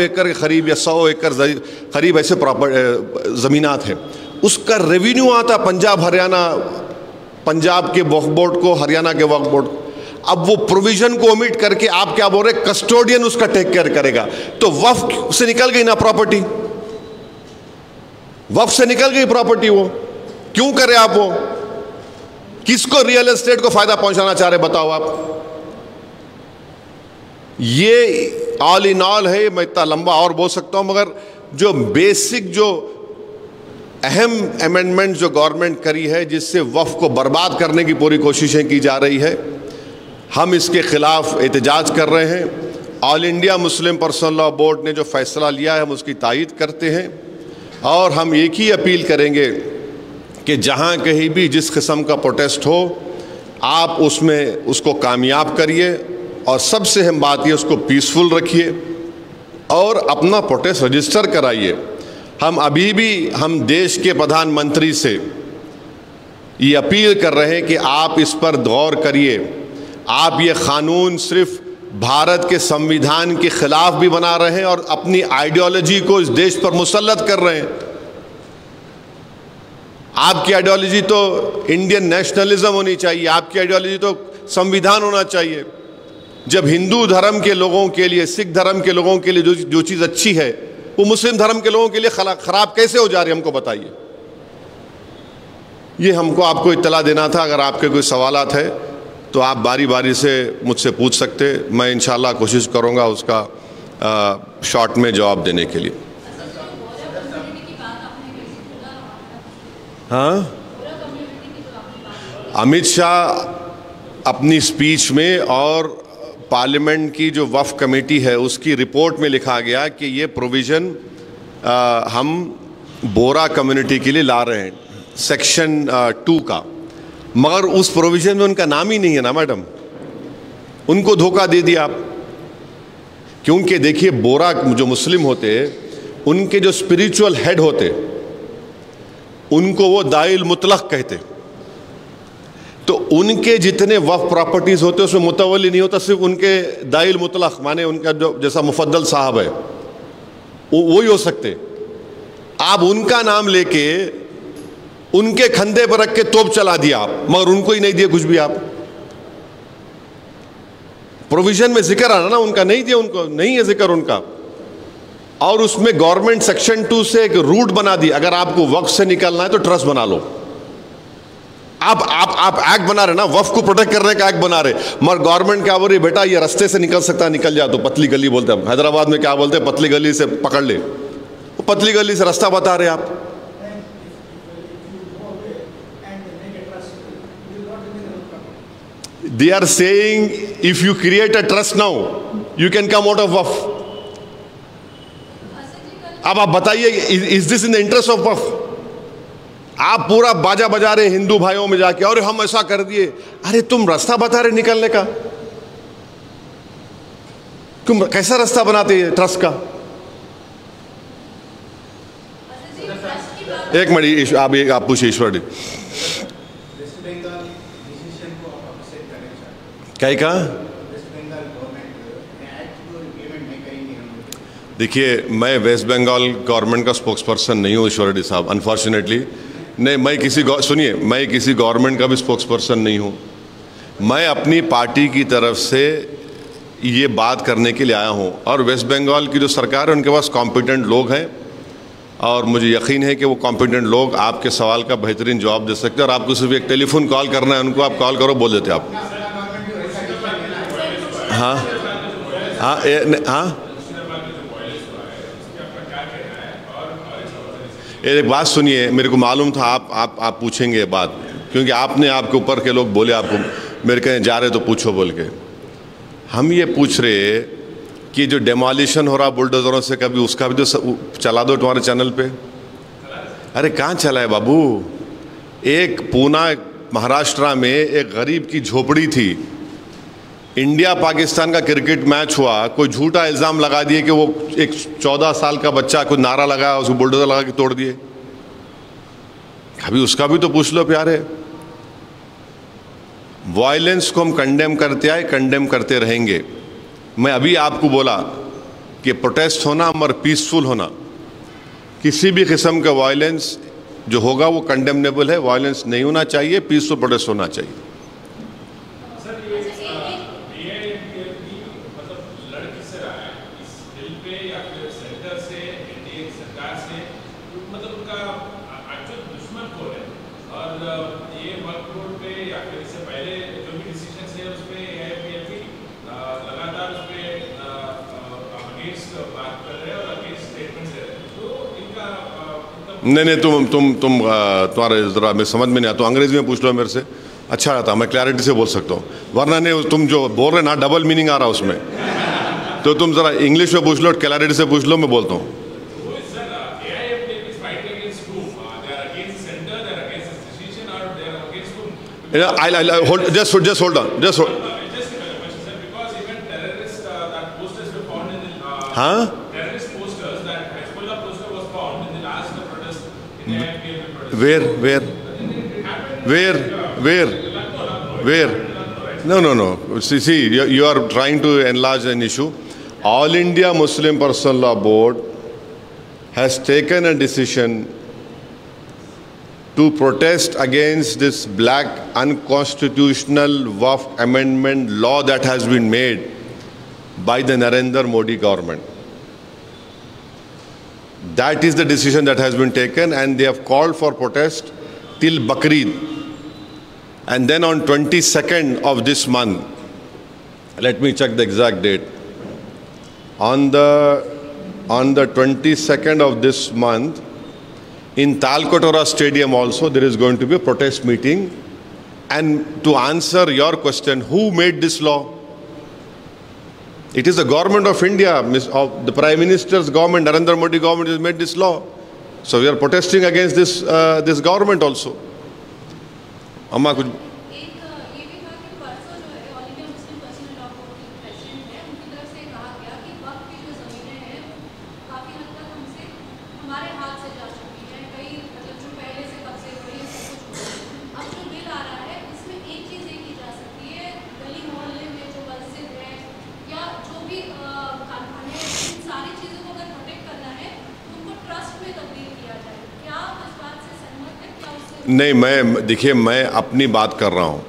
एकड़ के करीब या 100 एकड़ करीब ऐसे ज़मीनात हैं, उसका रेवेन्यू आता पंजाब हरियाणा, पंजाब के वक्फ बोर्ड को, हरियाणा के वक्फ बोर्ड को। अब वो प्रोविजन को ओमिट करके आप क्या बोल रहे, कस्टोडियन उसका टेक केयर करेगा। तो वक्फ से निकल गई ना प्रॉपर्टी, वक्फ से निकल गई प्रॉपर्टी। वो क्यों करे आप? वो किसको, रियल एस्टेट को फायदा पहुंचाना चाह रहे, बताओ आप। ये ऑल इन ऑल है। मैं इतना लंबा और बोल सकता हूं, मगर जो बेसिक, जो अहम अमेंडमेंट जो गवर्नमेंट करी है, जिससे वक्फ को बर्बाद करने की पूरी कोशिशें की जा रही है, हम इसके खिलाफ एहतजाज कर रहे हैं। All India Muslim personal law board ने जो फैसला लिया है, हम उसकी तायीद करते हैं। और हम एक ही अपील करेंगे कि जहां कहीं भी जिस किस्म का प्रोटेस्ट हो, आप उसमें उसको कामयाब करिए, और सबसे अहम बात ये, उसको पीसफुल रखिए और अपना प्रोटेस्ट रजिस्टर कराइए। हम अभी भी हम देश के प्रधानमंत्री से ये अपील कर रहे हैं कि आप इस पर गौर करिए। आप ये कानून सिर्फ भारत के संविधान के खिलाफ भी बना रहे हैं और अपनी आइडियोलॉजी को इस देश पर मुसल्लत कर रहे हैं। आपकी आइडियोलॉजी तो इंडियन नेशनलिज्म होनी चाहिए, आपकी आइडियोलॉजी तो संविधान होना चाहिए। जब हिंदू धर्म के लोगों के लिए, सिख धर्म के लोगों के लिए जो चीज़ अच्छी है, वो मुस्लिम धर्म के लोगों के लिए खराब कैसे हो जा रही है, हमको बताइए। ये हमको आपको इत्तला देना था। अगर आपके कोई सवालात है तो आप बारी बारी से मुझसे पूछ सकते, मैं इंशाल्लाह कोशिश करूँगा उसका शॉर्ट में जवाब देने के लिए। हाँ, अमित शाह अपनी स्पीच में और पार्लियामेंट की जो वक्फ कमेटी है उसकी रिपोर्ट में लिखा गया कि ये प्रोविज़न हम बोरा कम्युनिटी के लिए ला रहे हैं, सेक्शन 2 का। मगर उस प्रोविज़न में उनका नाम ही नहीं है ना मैडम, उनको धोखा दे दिया आप। क्योंकि देखिए, बोरा जो मुस्लिम होते, उनके जो स्पिरिचुअल हेड होते, उनको वो दाइल मुतलक कहते। तो उनके जितने वक्फ प्रॉपर्टीज होते उसमें मुतवल्ली नहीं होता, सिर्फ उनके दाइल मुतलक, माने उनका जो जैसा मुफद्दल साहब है वो ही हो सकते। आप उनका नाम लेके उनके कंधे पर रख के तोप चला दिया आप, मगर उनको ही नहीं दिए कुछ भी। आप प्रोविजन में जिक्र आना ना, उनका नहीं दिया, उनको नहीं है जिक्र उनका। और उसमें गवर्नमेंट सेक्शन 2 से एक रूट बना दी, अगर आपको वक्फ से निकलना है तो ट्रस्ट बना लो। आप एक्ट बना रहे ना, वक्फ को प्रोटेक्ट करने का एक्ट बना रहे, मगर गवर्नमेंट क्या बोल रही, बेटा ये रास्ते से निकल सकता, निकल जा। तो पतली गली बोलते हैं, हैदराबाद में क्या बोलते हैं, पतली गली से पकड़ ले। वो पतली गली से रास्ता बता रहे आप। They are saying if you create a trust now, you can come out of waqf. अब आप बताइए, is this in the interest of waqf? आप पूरा बाजा बजा रहे हिंदू भाइयों में जाके, और हम ऐसा कर दिए। अरे तुम रास्ता बता रहे निकलने का, तुम कैसा रास्ता बनाते हैं ट्रस्ट का? एक मिनट, आप पूछिए ईश्वर जी क्या कहा। देखिए, मैं वेस्ट बंगाल गवर्नमेंट का स्पोक्स पर्सन नहीं हूँ ईश्वर रेड्डी साहब, अनफॉर्चुनेटली। नहीं, मैं किसी गवर्नमेंट का भी स्पोक्स पर्सन नहीं हूँ। मैं अपनी पार्टी की तरफ से ये बात करने के लिए आया हूँ, और वेस्ट बंगाल की जो सरकार है उनके पास कॉम्पिटेंट लोग हैं, और मुझे यकीन है कि वो कॉम्पिटेंट लोग आपके सवाल का बेहतरीन जवाब दे सकते हैं। और आपको सिर्फ एक टेलीफोन कॉल करना है उनको, आप कॉल करो, बोल देते आप। हाँ हाँ हाँ, एक बात सुनिए, मेरे को मालूम था आप पूछेंगे बात, क्योंकि आपने, आपके ऊपर के लोग बोले आपको, मेरे कहीं जा रहे तो पूछो बोल के। हम ये पूछ रहे कि जो डेमोलिशन हो रहा बुलडोजरों से, कभी उसका भी तो चला दो तुम्हारे चैनल पे। अरे कहाँ चला है बाबू, एक पूना महाराष्ट्र में एक गरीब की झोपड़ी थी, इंडिया पाकिस्तान का क्रिकेट मैच हुआ, कोई झूठा इल्ज़ाम लगा दिए कि वो एक 14 साल का बच्चा कुछ नारा लगाया, उसको बुलडोजर लगा के तोड़ दिए। अभी उसका भी तो पूछ लो प्यारे। वायलेंस को हम कंडेम करते आए, कंडेम करते रहेंगे। मैं अभी आपको बोला कि प्रोटेस्ट होना और पीसफुल होना, किसी भी किस्म का वायलेंस जो होगा वो कंडेमनेबल है। वायलेंस नहीं होना चाहिए, पीसफुल प्रोटेस्ट होना चाहिए। नहीं, तुम्हारे ज़रा मैं समझ में नहीं आता, अंग्रेजी में पूछ लो मेरे से, अच्छा रहता, मैं क्लैरिटी से बोल सकता हूँ। वरना नहीं, तुम जो बोल रहे ना डबल मीनिंग आ रहा उसमें, तो तुम ज़रा इंग्लिश में पूछ लो, क्लैरिटी से पूछ लो, मैं बोलता हूँ। Just hold on. हाँ? Where? No. See, you are trying to enlarge an issue. All India Muslim Personal Law Board has taken a decision to protest against this black unconstitutional Waqf amendment law that has been made by the Narendra Modi government. That is the decision that has been taken, and they have called for protest till Bakrid. And then on 22nd of this month, let me check the exact date. On the 22nd of this month, in Talkotora Stadium also, there is going to be a protest meeting. And to answer your question, who made this law? It is the government of India, the Prime Minister's government, Narendra Modi government has made this law. So we are protesting against this government also. Amma kuch नहीं, मैं अपनी बात कर रहा हूँ।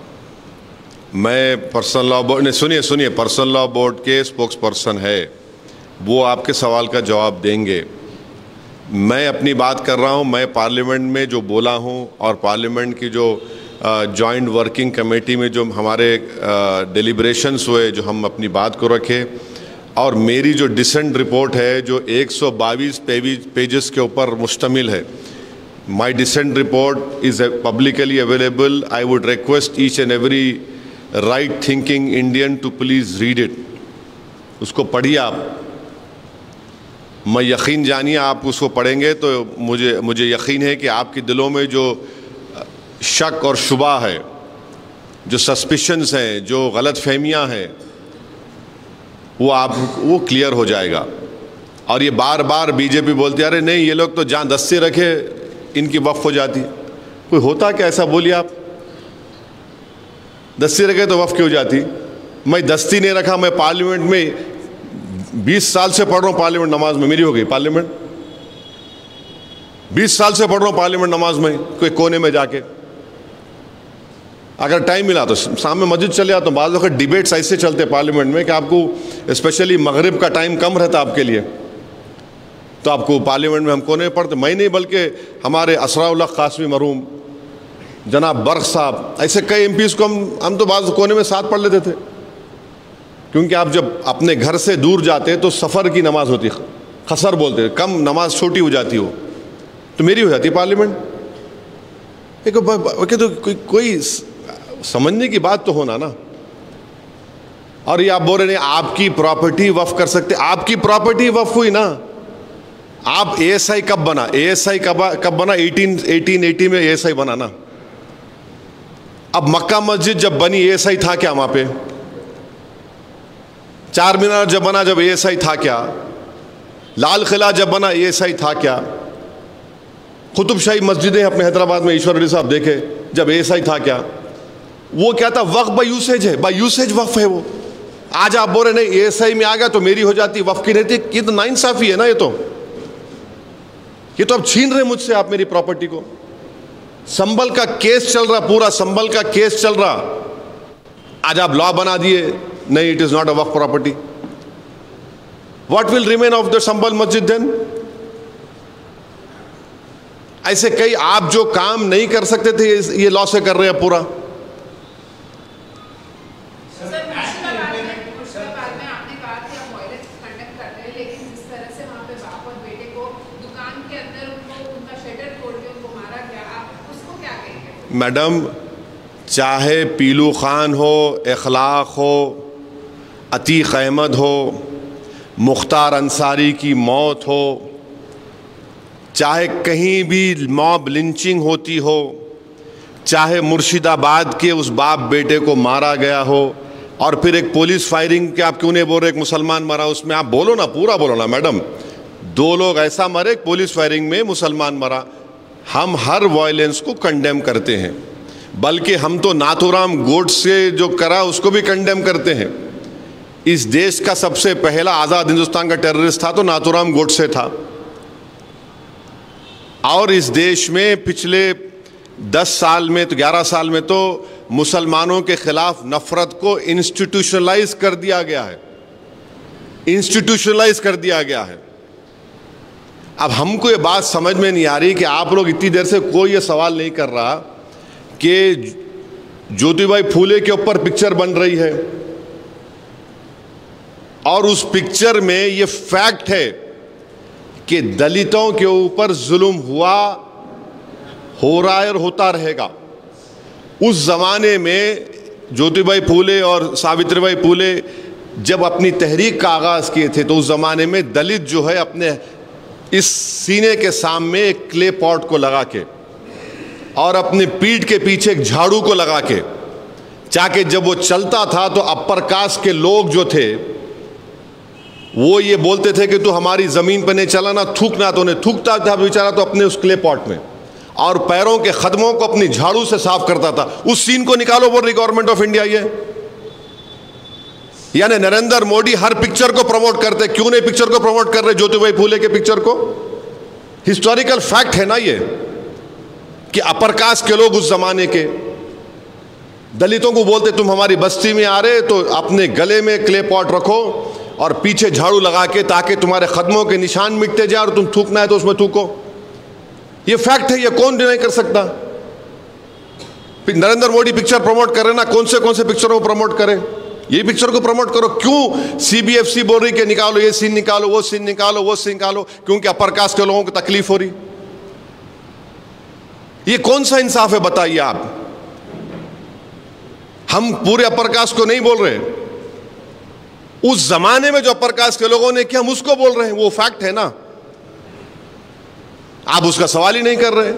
मैं personal law board, नहीं सुनिए, पर्सनल लॉ बोर्ड के स्पोक्स पर्सन है, वो आपके सवाल का जवाब देंगे। मैं अपनी बात कर रहा हूँ। मैं पार्लियामेंट में जो बोला हूँ और पार्लियामेंट की जो जॉइंट वर्किंग कमेटी में जो हमारे डिलिब्रेशंस हुए, जो हम अपनी बात को रखे, और मेरी जो डिसेंट रिपोर्ट है जो 122 पेजेस के ऊपर मुश्तमिल है, My dissent report is publicly available. I would request each and every right-thinking Indian to please read it. उसको पढ़िए आप। मैं यकीन जानिए, आप उसको पढ़ेंगे तो मुझे यकीन है कि आपके दिलों में जो शक और शुबा है, जो सस्पिशंस हैं, जो गलत फहमियाँ हैं, वो क्लियर हो जाएगा। और ये बार बार बीजेपी बोलती है, अरे नहीं, ये लोग तो जहाँ दस्ती रखे इनकी वक्फ हो जाती। कोई होता क्या ऐसा? बोलिए आप। दस्ती रखे तो वक्फ क्यों जाती? मैं दस्ती नहीं रखा, मैं पार्लियामेंट में 20 साल से पढ़ रहा हूँ। पार्लियामेंट नमाज में मेरी हो गई, पार्लियामेंट 20 साल से पढ़ रहा हूँ पार्लियामेंट नमाज में, कोई कोने में जाके। अगर टाइम मिला तो शाम में मस्जिद चले आता हूँ। बाज़ वक़्त डिबेट्स ऐसे चलते पार्लियामेंट में कि आपको स्पेशली मगरिब का टाइम कम रहता आपके लिए, तो आपको पार्लियामेंट में हम कोने पढ़ते। मैं नहीं, बल्कि हमारे असराउल्लाह कासमी मरहूम, जनाब बर्क साहब, ऐसे कई एमपीज़ को हम तो बाज़ कोने में साथ पढ़ लेते थे। क्योंकि आप जब अपने घर से दूर जाते तो सफ़र की नमाज होती, खसर बोलते, कम नमाज छोटी हो जाती हो, तो मेरी हो जाती पार्लियामेंट। तो कोई समझने की बात तो होना ना। और ये आप बोल रहे नहीं आपकी प्रॉपर्टी वक्फ कर सकते, आपकी प्रॉपर्टी वक्फ हुई ना। आप एएसआई कब बना? एएसआई कब बना? 1880 में एएसआई बना ना। अब मक्का मस्जिद जब बनी एएसआई था क्या वहां पे? चार मीनार जब बना जब एएसआई था क्या? लाल किला जब बना एएसआई था क्या? कुतुब शाही मस्जिदें अपने हैदराबाद में ईश्वर अली साहब देखे जब एएसआई था क्या? वो क्या था? वक्फ बाय यूसेज है, बाय यूसेज वक्फ है वो। आज आप बोल रहे नहीं एएसआई में आ गया तो मेरी हो जाती, वक्फ की नहीं थी। ये तो नाइंसाफी है ना। ये तो अब छीन रहे मुझसे आप मेरी प्रॉपर्टी को। संभल का केस चल रहा, पूरा संभल का केस चल रहा, आज आप लॉ बना दिए नहीं, it is not a Waqf property. What will remain of the Sambhal Masjid then? ऐसे कई आप जो काम नहीं कर सकते थे ये लॉ से कर रहे हैं पूरा। मैडम, चाहे पीलू खान हो, इखलाक हो, अतीक अहमद हो, मुख्तार अंसारी की मौत हो, चाहे कहीं भी मॉब लिंचिंग होती हो, चाहे मुर्शिदाबाद के उस बाप बेटे को मारा गया हो, और फिर एक पुलिस फायरिंग के आप क्यों नहीं बोल रहे एक मुसलमान मरा, उसमें आप बोलो ना, पूरा बोलो ना मैडम। दो लोग ऐसा मरे, पुलिस फायरिंग में मुसलमान मरा। हम हर वायलेंस को कंडेम करते हैं, बल्कि हम तो नाथूराम गोडसे जो करा उसको भी कंडेम करते हैं। इस देश का सबसे पहला आज़ाद हिंदुस्तान का टेररिस्ट था तो नाथूराम गोडसे था। और इस देश में पिछले 10 साल में तो 11 साल में तो मुसलमानों के खिलाफ नफरत को इंस्टीट्यूशनलाइज कर दिया गया है, इंस्टीट्यूशनलाइज कर दिया गया है। अब हमको ये बात समझ में नहीं आ रही कि आप लोग इतनी देर से कोई ये सवाल नहीं कर रहा कि ज्योतिबाई फूले के ऊपर पिक्चर बन रही है और उस पिक्चर में ये फैक्ट है कि दलितों के ऊपर जुल्म हुआ, हो रहा है और होता रहेगा। उस जमाने में ज्योतिबाई फूले और सावित्रीबाई फूले जब अपनी तहरीक का आगाज किए थे तो उस जमाने में दलित जो है अपने इस सीने के सामने एक क्ले पॉट को लगा के और अपनी पीठ के पीछे एक झाड़ू को लगा के, चाके जब वो चलता था तो अपर कास्ट के लोग जो थे वो ये बोलते थे कि तू हमारी जमीन पर नहीं चला ना, थूकना, तो उन्हें थूकता था बेचारा तो अपने उस क्ले पॉट में, और पैरों के कदमों को अपनी झाड़ू से साफ करता था। उस सीन को निकालो, बोल रही गवर्नमेंट ऑफ इंडिया ये। यानी नरेंद्र मोदी हर पिक्चर को प्रमोट करते, क्यों नहीं पिक्चर को प्रमोट कर रहे ज्योतिबाई फूले के पिक्चर को? हिस्टोरिकल फैक्ट है ना ये कि अपर कास्ट के लोग उस जमाने के दलितों को बोलते तुम हमारी बस्ती में आ रहे तो अपने गले में क्ले पॉट रखो और पीछे झाड़ू लगा के, ताकि तुम्हारे कदमों के निशान मिटते जाए और तुम थूकना है तो उसमें थूको। ये फैक्ट है, ये कौन डिनाई कर सकता? नरेंद्र मोदी पिक्चर प्रमोट कर रहे ना, कौन से पिक्चरों को प्रमोट करें? ये पिक्चर को प्रमोट करो। क्यों सीबीएफसी बोल रही कि निकालो ये सीन, निकालो वो सीन, निकालो वो सीन निकालो? क्योंकि अपर कास्ट के लोगों को तकलीफ हो रही। ये कौन सा इंसाफ है बताइए आप? हम पूरे अपर कास्ट को नहीं बोल रहे, उस जमाने में जो अपर कास्ट के लोगों ने किया हम उसको बोल रहे हैं, वो फैक्ट है ना। आप उसका सवाल ही नहीं कर रहे।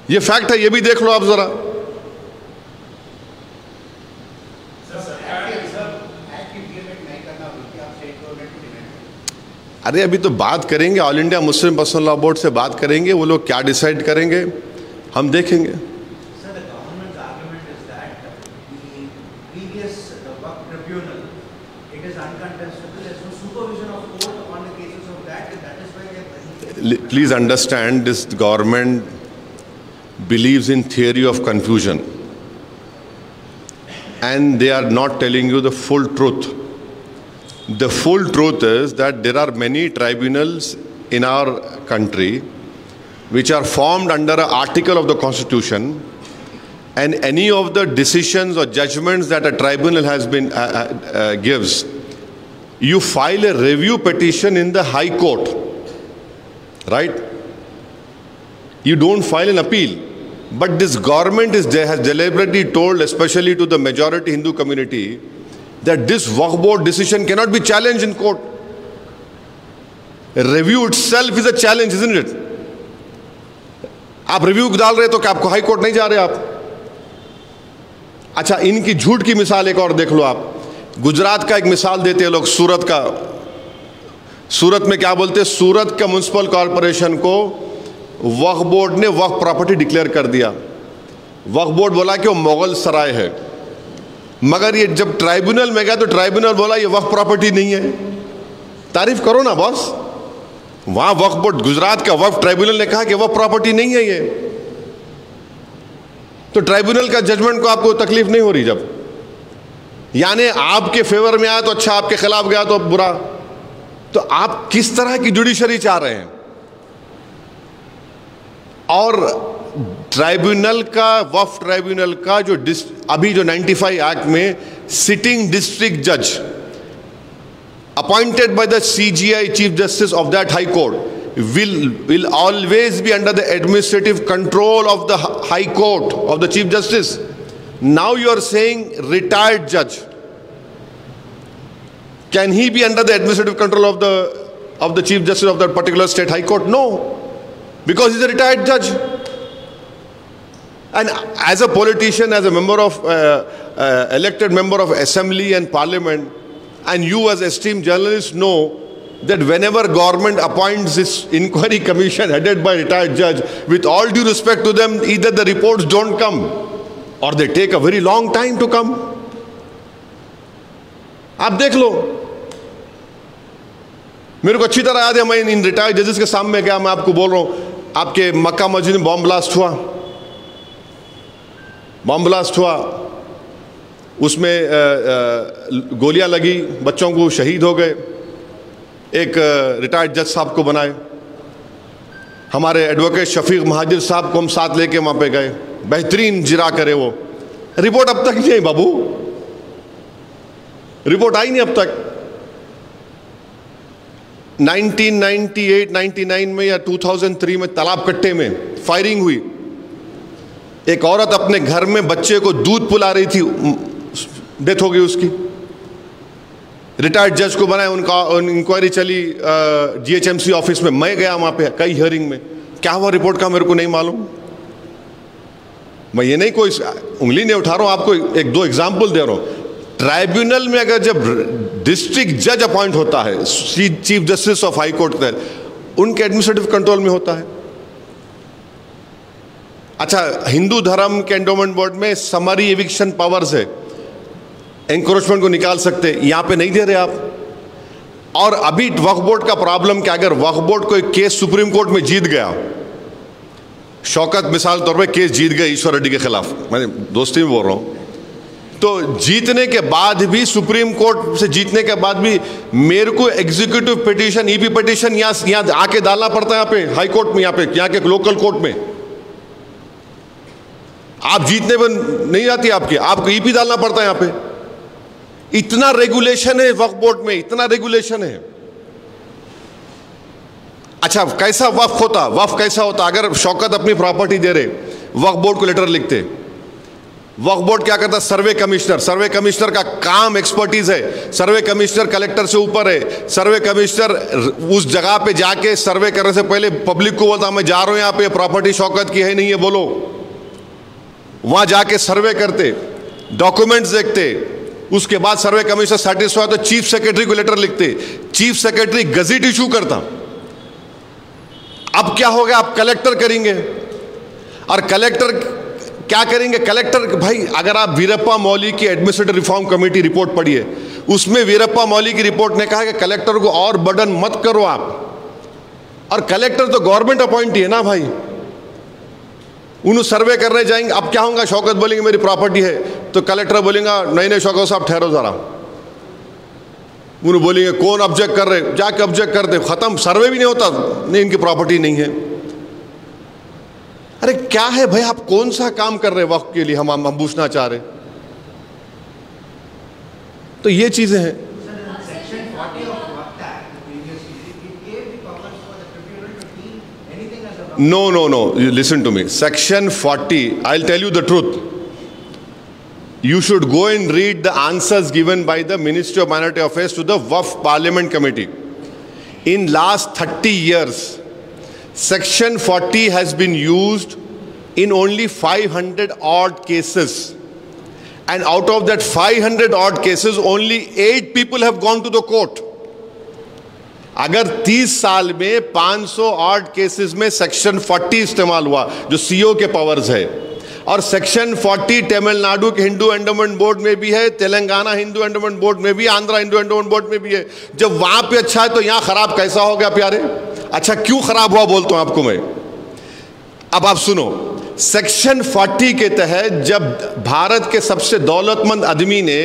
ये फैक्ट है, ये भी देख लो आप जरा। अरे अभी तो बात करेंगे, all India Muslim personal law board से बात करेंगे, वो लोग क्या डिसाइड करेंगे हम देखेंगे। Please understand, this government believes in theory of confusion and they are not telling you the full truth. The full truth is that there are many tribunals in our country which are formed under an article of the Constitution, and any of the decisions or judgments that a tribunal has been gives, you file a review petition in the High Court. Right? You don't file an appeal. But this government has deliberately told, especially to the majority Hindu community, that this Waqf board decision cannot be challenged in court. Review itself is a challenge, isn't it? आप review डाल रहे तो क्या आपको high court नहीं जा रहे आप? अच्छा, इनकी झूठ की मिसाल एक और देख लो आप। गुजरात का एक मिसाल देते हैं लोग, सूरत का। सूरत में क्या बोलते हैं, सूरत का म्युनिसिपल कॉरपोरेशन को वक्फ बोर्ड ने वक्फ प्रॉपर्टी डिक्लेयर कर दिया। वक्फ बोर्ड बोला कि वो मुगल सराय है, मगर ये जब ट्राइब्यूनल में गया तो ट्राइब्यूनल बोला ये वक्फ प्रॉपर्टी नहीं है। तारीफ करो ना बॉस, वहां वक्फ बोर्ड, गुजरात का वक्फ ट्राइब्यूनल ने कहा कि वक्फ प्रॉपर्टी नहीं है ये। तो ट्राइब्यूनल का जजमेंट को आपको तकलीफ नहीं हो रही, जब यानी आपके फेवर में आया तो अच्छा, आपके खिलाफ गया तो बुरा। तो आप किस तरह की जुडिशरी चाह रहे हैं? और ट्राइब्यूनल का, वक्फ ट्राइब्यूनल का जो अभी जो 95 एक्ट में सिटिंग डिस्ट्रिक्ट जज appointed by the CJI chief justice of that high court will always be under the administrative control of the high court of the chief justice. Now you are saying retired judge, can he be under the administrative control of the chief justice of that particular state high court? No, because he's a retired judge. And as a politician, as a member of elected member of assembly and parliament, and you as esteemed journalists know that whenever government appoints this inquiry commission headed by retired judge, with all due respect to them, either the reports don't come or they take a very long time to come. आप देख लो, मेरे को अच्छी तरह याद है, मैं इन retired जजेस के सामने गया, मैं आपको बोल रहा हूं, आपके मक्का मस्जिद में बॉम्ब ब्लास्ट हुआ, उसमें गोलियां लगी, बच्चों को शहीद हो गए। एक रिटायर्ड जज साहब को बनाए, हमारे एडवोकेट शफीक महाजिर साहब को हम साथ लेके वहां पे गए, बेहतरीन जिरा करे वो। रिपोर्ट अब तक नहीं आई बाबू, रिपोर्ट आई नहीं अब तक। 1998-99 में या 2003 में तालाब कट्टे में फायरिंग हुई, एक औरत अपने घर में बच्चे को दूध पिला रही थी, डेथ हो गई उसकी। रिटायर्ड जज को बनाया, उनका इंक्वायरी चली GHMC ऑफिस में, मैं गया वहां पे कई हियरिंग में। क्या हुआ रिपोर्ट का मेरे को नहीं मालूम। मैं ये नहीं कोई उंगली नहीं उठा रहा हूं, आपको एक दो एग्जाम्पल दे रहा हूं। ट्राइब्यूनल में अगर जब डिस्ट्रिक्ट जज अपॉइंट होता है, chief justice of high court का, उनके एडमिनिस्ट्रेटिव कंट्रोल में होता है। अच्छा, हिंदू धर्म के एंडोमेंट बोर्ड में समरी एविक्शन पावर्स है, एंक्रोचमेंट को निकाल सकते, यहां पे नहीं दे रहे आप। और अभी वक्फ बोर्ड का प्रॉब्लम क्या, अगर वक्फ बोर्ड कोई केस सुप्रीम कोर्ट में जीत गया, शौकत मिसाल तौर पे केस जीत गए ईश्वर रेड्डी के खिलाफ, मैं दोस्ती में बोल रहा हूं, तो जीतने के बाद भी, सुप्रीम कोर्ट से जीतने के बाद भी मेरे को एग्जीक्यूटिव पिटीशन, EP पिटीशन यहां आके डालना पड़ता है, यहाँ पे हाई कोर्ट में, यहाँ के लोकल कोर्ट में। आप जीतने पर नहीं आती आपको EP डालना पड़ता है यहाँ पे। इतना रेगुलेशन है वक्फ बोर्ड में, इतना रेगुलेशन है। अच्छा, कैसा वक्फ कैसा होता? अगर शौकत अपनी प्रॉपर्टी दे रहे, वक्फ बोर्ड को लेटर लिखते, वक्फ बोर्ड क्या करता? सर्वे कमिश्नर का काम एक्सपर्टीज है, सर्वे कमिश्नर कलेक्टर से ऊपर है। सर्वे कमिश्नर उस जगह पे जाके सर्वे करने से पहले पब्लिक को बोलता मैं जा रहा हूं यहाँ पे, प्रॉपर्टी शौकत की है नहीं है बोलो। वहां जाके सर्वे करते, डॉक्यूमेंट्स देखते, उसके बाद सर्वे कमिश्नर सेटिस्फाई तो चीफ सेक्रेटरी को लेटर लिखते, चीफ सेक्रेटरी गजट इशू करता। अब क्या हो गया, आप कलेक्टर करेंगे, और कलेक्टर क्या करेंगे? कलेक्टर भाई, अगर आप वीरप्पा मौली की एडमिनिस्ट्रेटिव रिफॉर्म कमेटी रिपोर्ट पढ़िए, उसमें वीरप्पा मौली की रिपोर्ट ने कहा कि कलेक्टर को और बर्डन मत करो आप। और कलेक्टर तो गवर्नमेंट अपॉइंटी है ना भाई, उन्हें सर्वे करने जाएंगे। अब क्या होगा, शौकत बोलेंगे मेरी प्रॉपर्टी है, तो कलेक्टर बोलेगा नहीं शौकत साहब ठहरो जरा। उन्हें बोलेंगे कौन ऑब्जेक्ट कर रहे, जाके ऑब्जेक्ट कर दे, खत्म, सर्वे भी नहीं होता, नहीं इनकी प्रॉपर्टी नहीं है। अरे क्या है भाई, आप कौन सा काम कर रहे वक्त के लिए, हम पूछना चाह रहे। तो ये चीजें हैं। No, you listen to me. Section 40, I'll tell you the truth. You should go and read the answers given by the Ministry of Minority Affairs to the Waqf Parliament Committee. In last 30 years, Section 40 has been used in only 500 odd cases. and out of that 500 odd cases only 8 people have gone to the court. अगर 30 साल में 500 odd cases में section 40 इस्तेमाल हुआ जो CO के powers है, और सेक्शन 40 तमिलनाडु के हिंदू एंडोमेंट बोर्ड में भी है, तेलंगाना हिंदू एंडोमेंट बोर्ड में भी, आंध्रा हिंदू एंडोमेंट बोर्ड में भी है, जब वहां पे अच्छा है तो यहां खराब कैसा हो गया प्यारे? अच्छा क्यों खराब हुआ बोलता हूं आपको मैं। अब आप सुनो, सेक्शन 40 के तहत जब भारत के सबसे दौलतमंद आदमी ने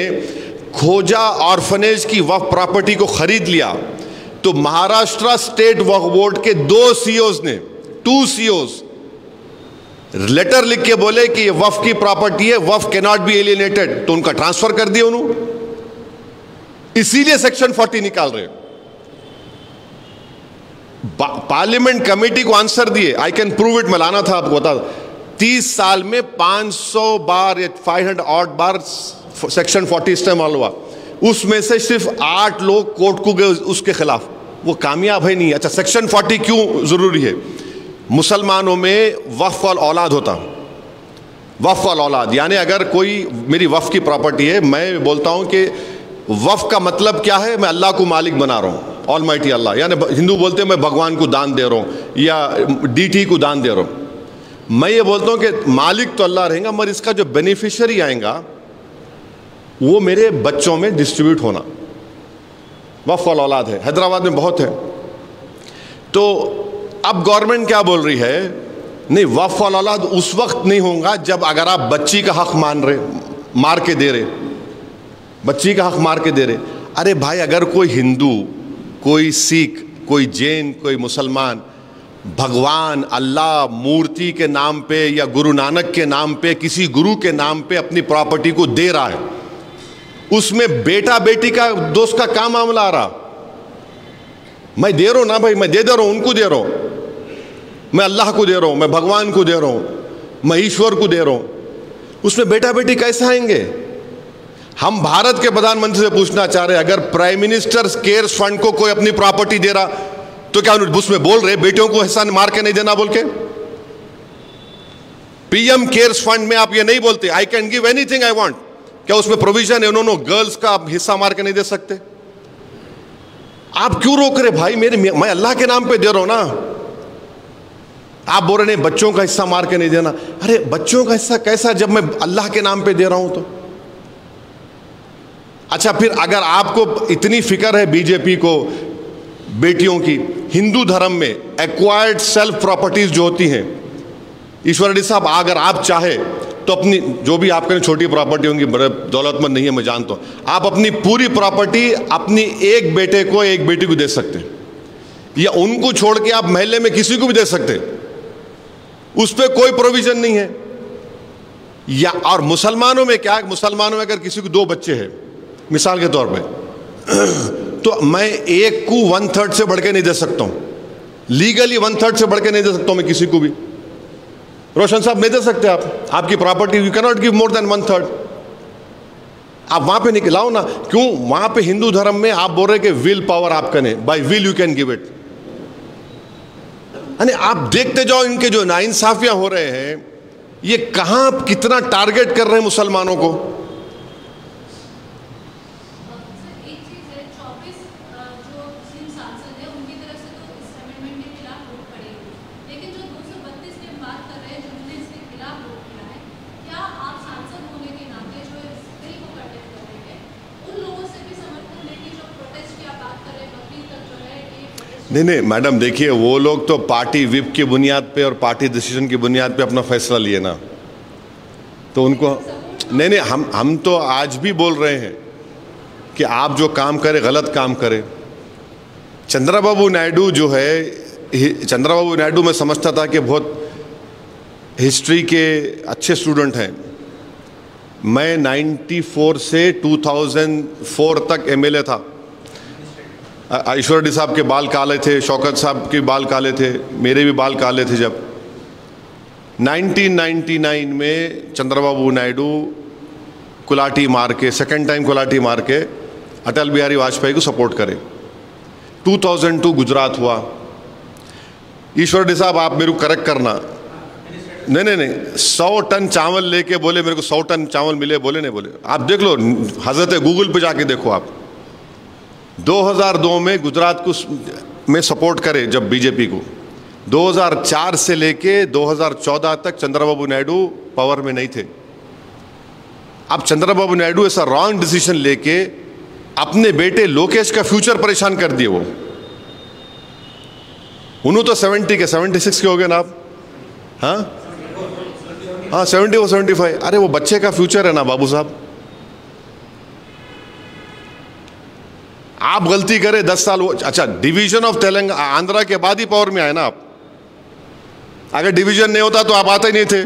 खोजा ऑर्फनेज की वक्फ प्रॉपर्टी को खरीद लिया, तो महाराष्ट्र स्टेट वक्फ बोर्ड के 2 सीओज ने 2 सीओज लेटर लिख के बोले कि ये वक्फ की प्रॉपर्टी है, वक्फ कैन नॉट बी एलियनेटेड, तो उनका ट्रांसफर कर दिया उन्होंने। इसीलिए सेक्शन 40 निकाल रहे। पार्लियामेंट कमेटी को आंसर दिए, आई कैन प्रूव इट, मैं लाना था आपको बता। 30 साल में 500 बार या 500 ऑड बार सेक्शन 40 इस्तेमाल हुआ, उसमें से सिर्फ 8 लोग कोर्ट को गए उसके खिलाफ, वो कामयाब है नहीं। अच्छा सेक्शन 40 क्यों जरूरी है? मुसलमानों में वक्फ वाल औलाद होता, वक्फ वाल औलाद यानी अगर कोई मेरी वक्फ की प्रॉपर्टी है, मैं बोलता हूं कि वक्फ का मतलब क्या है? मैं अल्लाह को मालिक बना रहा हूं, ऑलमाइटी अल्लाह, यानी हिंदू बोलते हैं मैं भगवान को दान दे रहा हूं या डीटी को दान दे रहा हूं। मैं ये बोलता हूं कि मालिक तो अल्लाह रहेगा, मगर इसका जो बेनिफिशियरी आएगा वो मेरे बच्चों में डिस्ट्रीब्यूट होना। वक्फ वाल औलाद है, हैदराबाद में बहुत है। तो अब गवर्नमेंट क्या बोल रही है? नहीं, वक्फ वाल औलाद उस वक्त नहीं होगा जब अगर आप बच्ची का हक मार के दे रहे, बच्ची का हक मार के दे रहे। अरे भाई, अगर कोई हिंदू, कोई सिख, कोई जैन, कोई मुसलमान भगवान अल्लाह मूर्ति के नाम पे या गुरु नानक के नाम पे, किसी गुरु के नाम पे अपनी प्रॉपर्टी को दे रहा है, उसमें बेटा बेटी का दोस्त का काम मामला आ रहा। मैं दे रहा हूं ना भाई, मैं दे रहा हूं, उनको दे रहा हूं, मैं अल्लाह को दे रहा हूं, मैं भगवान को दे रहा हूं, मैं ईश्वर को दे रहा हूं, उसमें बेटा बेटी कैसे आएंगे? हम भारत के प्रधानमंत्री से पूछना चाह रहे हैं, अगर प्राइम मिनिस्टर केयर्स फंड को कोई अपनी प्रॉपर्टी दे रहा तो क्या उसमें बोल रहे बेटियों को हिस्सा मार के नहीं देना बोल के? पीएम केयर्स फंड में आप ये नहीं बोलते I can give anything I want, क्या उसमें प्रोविजन है उन्होंने गर्ल्स का हिस्सा मार के नहीं दे सकते? आप क्यों रोक रहे भाई? मैं अल्लाह के नाम पे दे रहा हूं ना। आप बोल रहे नहीं बच्चों का हिस्सा मार के नहीं देना। अरे बच्चों का हिस्सा कैसा जब मैं अल्लाह के नाम पे दे रहा हूं तो? अच्छा फिर अगर आपको इतनी फिक्र है बीजेपी को बेटियों की, हिंदू धर्म में एक्वायर्ड सेल्फ प्रॉपर्टीज जो होती हैं, ईश्वर रेड्डी साहब अगर आप चाहे तो अपनी जो भी आपके छोटी प्रॉपर्टी होंगी, बड़े दौलतमंद नहीं है मैं जानता हूं, आप अपनी पूरी प्रॉपर्टी अपनी एक बेटे को एक बेटी को दे सकते हैं, या उनको छोड़ के आप महल्ले में किसी को भी दे सकते हैं, उस पर कोई प्रोविजन नहीं है। या और मुसलमानों में क्या है? मुसलमानों में अगर किसी को 2 बच्चे हैं मिसाल के तौर पे, तो मैं एक को 1/3 से बढ़ के नहीं दे सकता हूं, लीगली 1/3 से बढ़ के नहीं दे सकता हूं मैं किसी को भी। रोशन साहब नहीं दे सकते आप, आपकी property you can not give more than 1/3। आप वहां पे निकलाओ ना, क्यों? वहां पे हिंदू धर्म में आप बोल रहे कि विल पावर आपका नहीं, by will you can give it. यानी आप देखते जाओ इनके जो नाइंसाफियां हो रहे हैं, ये कहां कितना टारगेट कर रहे हैं मुसलमानों को। नहीं मैडम, देखिए वो लोग तो पार्टी विप की बुनियाद पे और पार्टी डिसीजन की बुनियाद पे अपना फैसला लिए ना, तो उनको नहीं हम तो आज भी बोल रहे हैं कि आप जो काम करें गलत काम करें। चंद्रबाबू नायडू जो है, चंद्रबाबू नायडू मैं समझता था कि बहुत हिस्ट्री के अच्छे स्टूडेंट हैं। मैं 94 से 2004 तक एमएलए था। ईश्वर रेड्डी साहब के बाल काले थे, शौकत साहब के बाल काले थे, मेरे भी बाल काले थे। जब 1999 में चंद्रबाबू नायडू कुलाटी मार के, सेकेंड टाइम कुलाटी मार के अटल बिहारी वाजपेयी को सपोर्ट करे। 2002 गुजरात हुआ। ईश्वर रेड्डी साहब आप मेरे को करेक्ट करना, नहीं 100 टन चावल लेके बोले मेरे को 100 टन चावल मिले, बोले नहीं बोले। आप देख लो, हजरत गूगल पे जाके देखो आप। 2002 में गुजरात को में सपोर्ट करे जब बीजेपी को, 2004 से लेके 2014 तक चंद्रबाबू नायडू पावर में नहीं थे। अब चंद्रबाबू नायडू ऐसा रॉन्ग डिसीजन लेके अपने बेटे लोकेश का फ्यूचर परेशान कर दिए। वो उन्होंने तो 70 के 76 के हो गए ना आप, हाँ 70 और 75। अरे वो बच्चे का फ्यूचर है ना बाबू साहब। आप गलती करें 10 साल, अच्छा डिवीजन ऑफ तेलंगाना आंध्रा के बाद ही पावर में आए ना आप। अगर डिवीजन नहीं होता तो आप आते ही नहीं थे।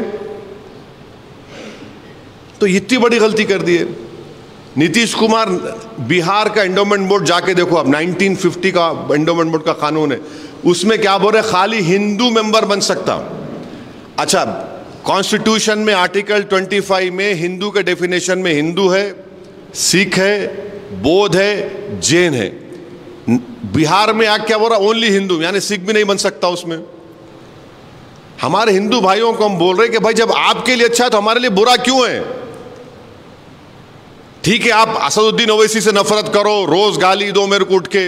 तो इतनी बड़ी गलती कर दी है। नीतीश कुमार, बिहार का एंडोमेंट बोर्ड जाके देखो आप, 1950 का एंडोमेंट बोर्ड का कानून है, उसमें क्या बोल रहे, खाली हिंदू मेंबर बन सकता। अच्छा, कॉन्स्टिट्यूशन में आर्टिकल 25 में हिंदू के डेफिनेशन में हिंदू है, सिख है, बौद्ध है, जैन है। बिहार में आके क्या बोल रहा, ओनली हिंदू, यानी सिख भी नहीं बन सकता उसमें। हमारे हिंदू भाइयों को हम बोल रहे हैं कि भाई जब आपके लिए अच्छा है तो हमारे लिए बुरा क्यों है। ठीक है, आप असदुद्दीन ओवैसी से नफरत करो, रोज गाली दो मेरे को उठ के,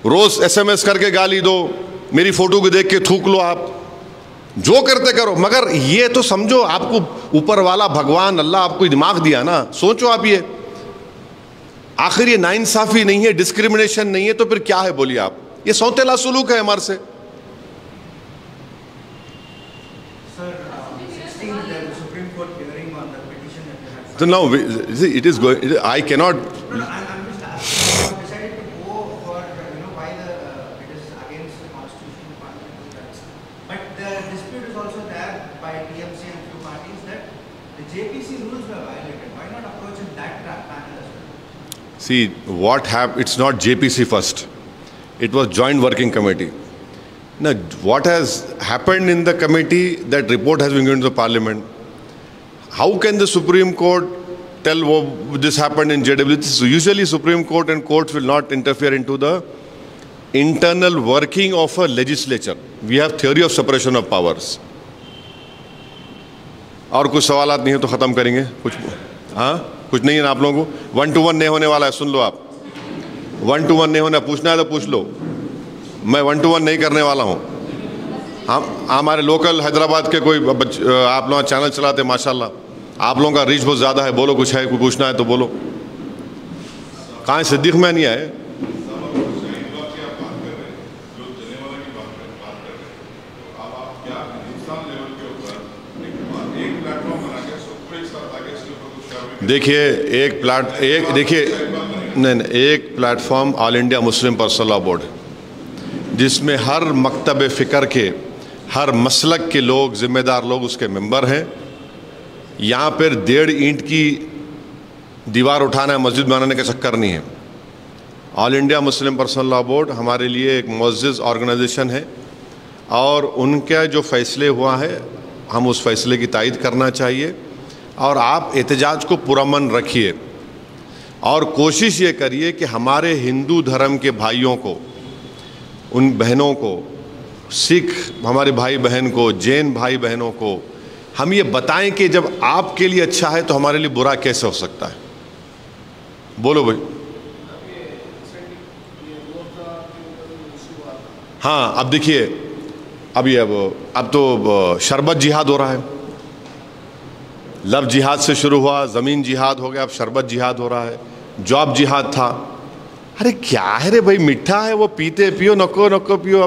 रोज SMS करके गाली दो, मेरी फोटो को देख के थूक लो, आप जो करते करो, मगर ये तो समझो आपको ऊपर वाला भगवान अल्लाह आपको दिमाग दिया ना, सोचो आप ये आखिर ये नाइंसाफी नहीं है, डिस्क्रिमिनेशन नहीं है, तो फिर क्या है बोलिए आप। ये सौतेला सुलूक है हमारे से। So now it is going. I cannot. No, I'm just asking. Decided to go for why it is against the constitution of parliament. But the dispute is also there by TMC and few parties that the JPC rules were violated. Why not approach in that panel as well? See what happened. It's not JPC first. It was Joint Working Committee. Now what has happened in the committee? That report has been given to the parliament. How can the Supreme Court tell this happened in JW? Usually Supreme Court and courts will not interfere into the internal working of a legislature. We have theory of separation of powers. और कुछ सवालात नहीं है तो ख़त्म करेंगे। कुछ हाँ, कुछ नहीं है ना आप लोगों को। 1 to 1 नहीं होने वाला है, सुन लो आप। 1 to 1 नहीं होना, पूछना है तो पूछ लो। मैं 1 to 1 नहीं करने वाला हूँ। हम हमारे लोकल हैदराबाद के कोई आप लोग चैनल चलाते माशाल्लाह, आप लोगों का रीच बहुत ज़्यादा है, बोलो कुछ है, कुछ पूछना है तो बोलो। कहाँ है सिद्दीक? में नहीं आए। देखिए एक platform all India Muslim personal law board, जिसमें हर मकतब फ़िक्र के, हर मसलक के लोग, ज़िम्मेदार लोग उसके मेंबर हैं। यहाँ पर 1.5 ईंट की दीवार उठाना है, मस्जिद बनाने का चक्कर नहीं है। All India Muslim personal law board हमारे लिए एक मुअज़्ज़ज़ ऑर्गेनाइजेशन है और उनका जो फ़ैसले हुआ है हम उस फैसले की तायद करना चाहिए। और आप एहतजाज को पुरअमन रखिए और कोशिश ये करिए कि हमारे हिंदू धर्म के भाइयों को, उन बहनों को, सिख हमारे भाई बहन को, जैन भाई बहनों को हम ये बताएं कि जब आपके लिए अच्छा है तो हमारे लिए बुरा कैसे हो सकता है। बोलो भाई। हाँ, अब देखिए, अब तो शरबत जिहाद हो रहा है। लव जिहाद से शुरू हुआ, ज़मीन जिहाद हो गया, अब शरबत जिहाद हो रहा है। जॉब जिहाद था। अरे क्या है रे भाई, मीठा है वो, पीते पियो, नको नको पियो।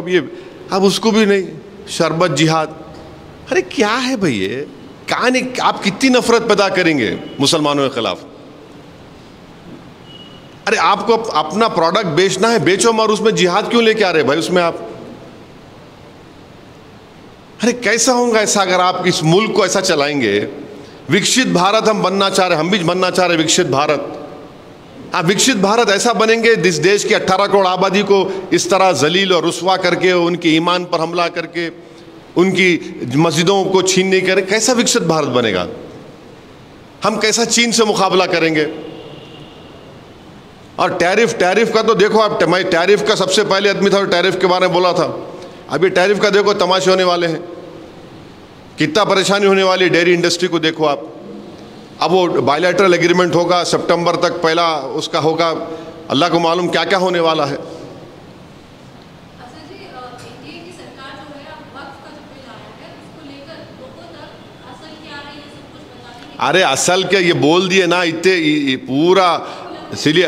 अब उसको भी नहीं, शरबत जिहाद। अरे क्या है भाई ये, कहाँ नहीं, आप कितनी नफरत पैदा करेंगे मुसलमानों के खिलाफ। अरे आपको अपना प्रोडक्ट बेचना है, बेचो, मगर उसमें जिहाद क्यों लेके आ रहे भाई उसमें आप। अरे कैसा होगा ऐसा अगर आप इस मुल्क को ऐसा चलाएंगे। विकसित भारत हम बनना चाह रहे, हम भी बनना चाह रहे विकसित भारत। आप विकसित भारत ऐसा बनेंगे जिस देश की 18 करोड़ आबादी को इस तरह जलील और रुस्वा करके, उनके ईमान पर हमला करके, उनकी मस्जिदों को छीन नहीं करें, कैसा विकसित भारत बनेगा। हम कैसा चीन से मुकाबला करेंगे। और टैरिफ का तो देखो आप, मैं टैरिफ का सबसे पहले आदमी था, टैरिफ के बारे में बोला था। अभी टैरिफ का देखो तमाशे होने वाले हैं। कितना परेशानी होने वाली डेयरी इंडस्ट्री को देखो आप। अब वो बायलैटरल एग्रीमेंट होगा, सितंबर तक पहला उसका होगा, अल्लाह को मालूम क्या क्या होने वाला है। अरे असल क्या ये बोल दिए ना इतने पूरा, इसीलिए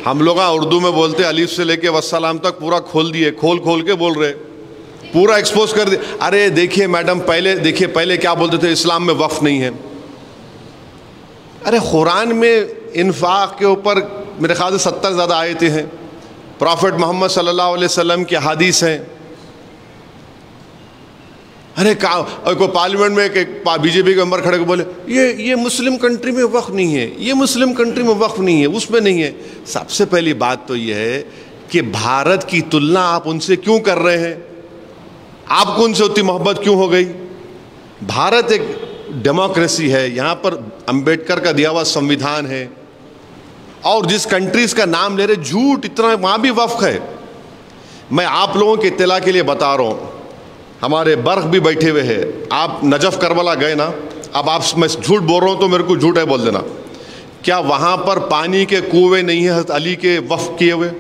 हम लोग उर्दू में बोलते अलीफ से लेके वस्सलाम तक पूरा खोल दिए, खोल खोल के बोल रहे, पूरा एक्सपोज कर दिए। अरे देखिए मैडम, पहले क्या बोलते थे, इस्लाम में वक्फ नहीं है। अरे कुरान में इन्फाक के ऊपर मेरे ख्याल से 70 ज़्यादा आयतें हैं, प्रॉफिट मोहम्मद सल्लल्लाहु अलैहि वसल्लम की हदीस हैं। अरे कोई पार्लियामेंट में एक बीजेपी के मेंबर खड़े को बोले ये मुस्लिम कंट्री में वक्फ नहीं है, ये मुस्लिम कंट्री में वक्फ नहीं है, उसमें नहीं है। सबसे पहली बात तो ये है कि भारत की तुलना आप उनसे क्यों कर रहे हैं? आपको उनसे उतनी मोहब्बत क्यों हो गई? भारत एक डेमोक्रेसी है, यहाँ पर अंबेडकर का दिया हुआ संविधान है, और जिस कंट्रीज का नाम ले रहे झूठ इतना, वहाँ भी वक्फ है। मैं आप लोगों के इत्तला के लिए बता रहा हूँ, हमारे बर्ख भी बैठे हुए हैं, आप नजफ करबला गए ना, अब आप, मैं झूठ बोल रहा हूँ तो मेरे को झूठ है बोल देना, क्या वहाँ पर पानी के कुएं नहीं है हज़रत अली के वक्फ किए हुए?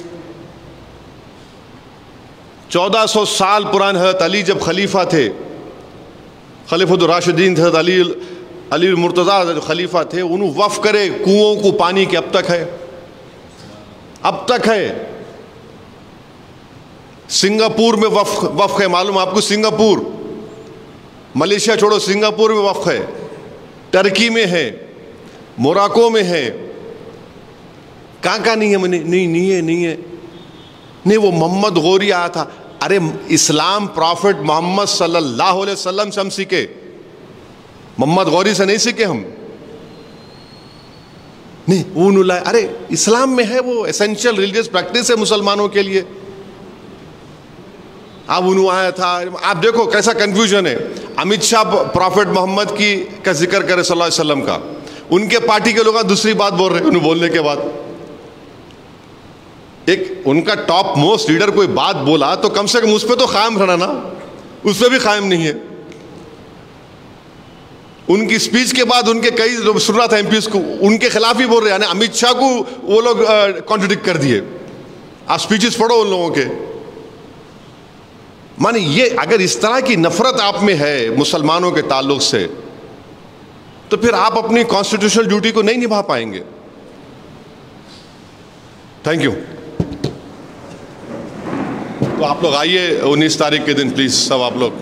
1400 साल पुराने हज़रत अली जब खलीफा थे, खलीफतुर राशिदीन थे, अली मुर्तज़ा जो खलीफा थे, उन्होंने वक्फ करे कुओं को पानी के, अब तक है, अब तक है। सिंगापुर में वक्फ है, मालूम आपको? सिंगापुर, मलेशिया छोड़ो, सिंगापुर में वक्फ है, टर्की में है, मोराको में है, कहाँ नहीं है? नहीं वो मोहम्मद गौरी आया था। अरे इस्लाम प्रॉफिट मोहम्मद सल्लल्लाहु अलैहि वसल्लम से हम सीखे, मोहम्मद गौरी से नहीं सीखे हम। नहीं वो नुलाए, अरे इस्लाम में है, वो एसेंशियल रिलीजियस प्रैक्टिस है मुसलमानों के लिए। अब उन्होंने आया था, आप देखो कैसा कंफ्यूजन है। अमित शाह प्रॉफिट मोहम्मद की का जिक्र करे सल्लल्लाहु अलैहि वसल्लम का, उनके पार्टी के लोग दूसरी बात बोल रहे हैं। उन्हें बोलने के बाद एक उनका टॉप मोस्ट लीडर कोई बात बोला तो कम से कम उस पर तो कायम रहना ना, उस पर भी कायम नहीं है। उनकी स्पीच के बाद उनके कई सुन रहा था एमपीज को उनके खिलाफ ही बोल रहे हैं, यानी अमित शाह को वो लोग कॉन्ट्रडिक्ट कर दिए। आप स्पीचेस पढ़ो उन लोगों के। माने ये अगर इस तरह की नफरत आप में है मुसलमानों के ताल्लुक से, तो फिर आप अपनी कॉन्स्टिट्यूशनल ड्यूटी को नहीं निभा पाएंगे। Thank you. तो आप लोग आइए 19 तारीख के दिन प्लीज, सब आप लोग।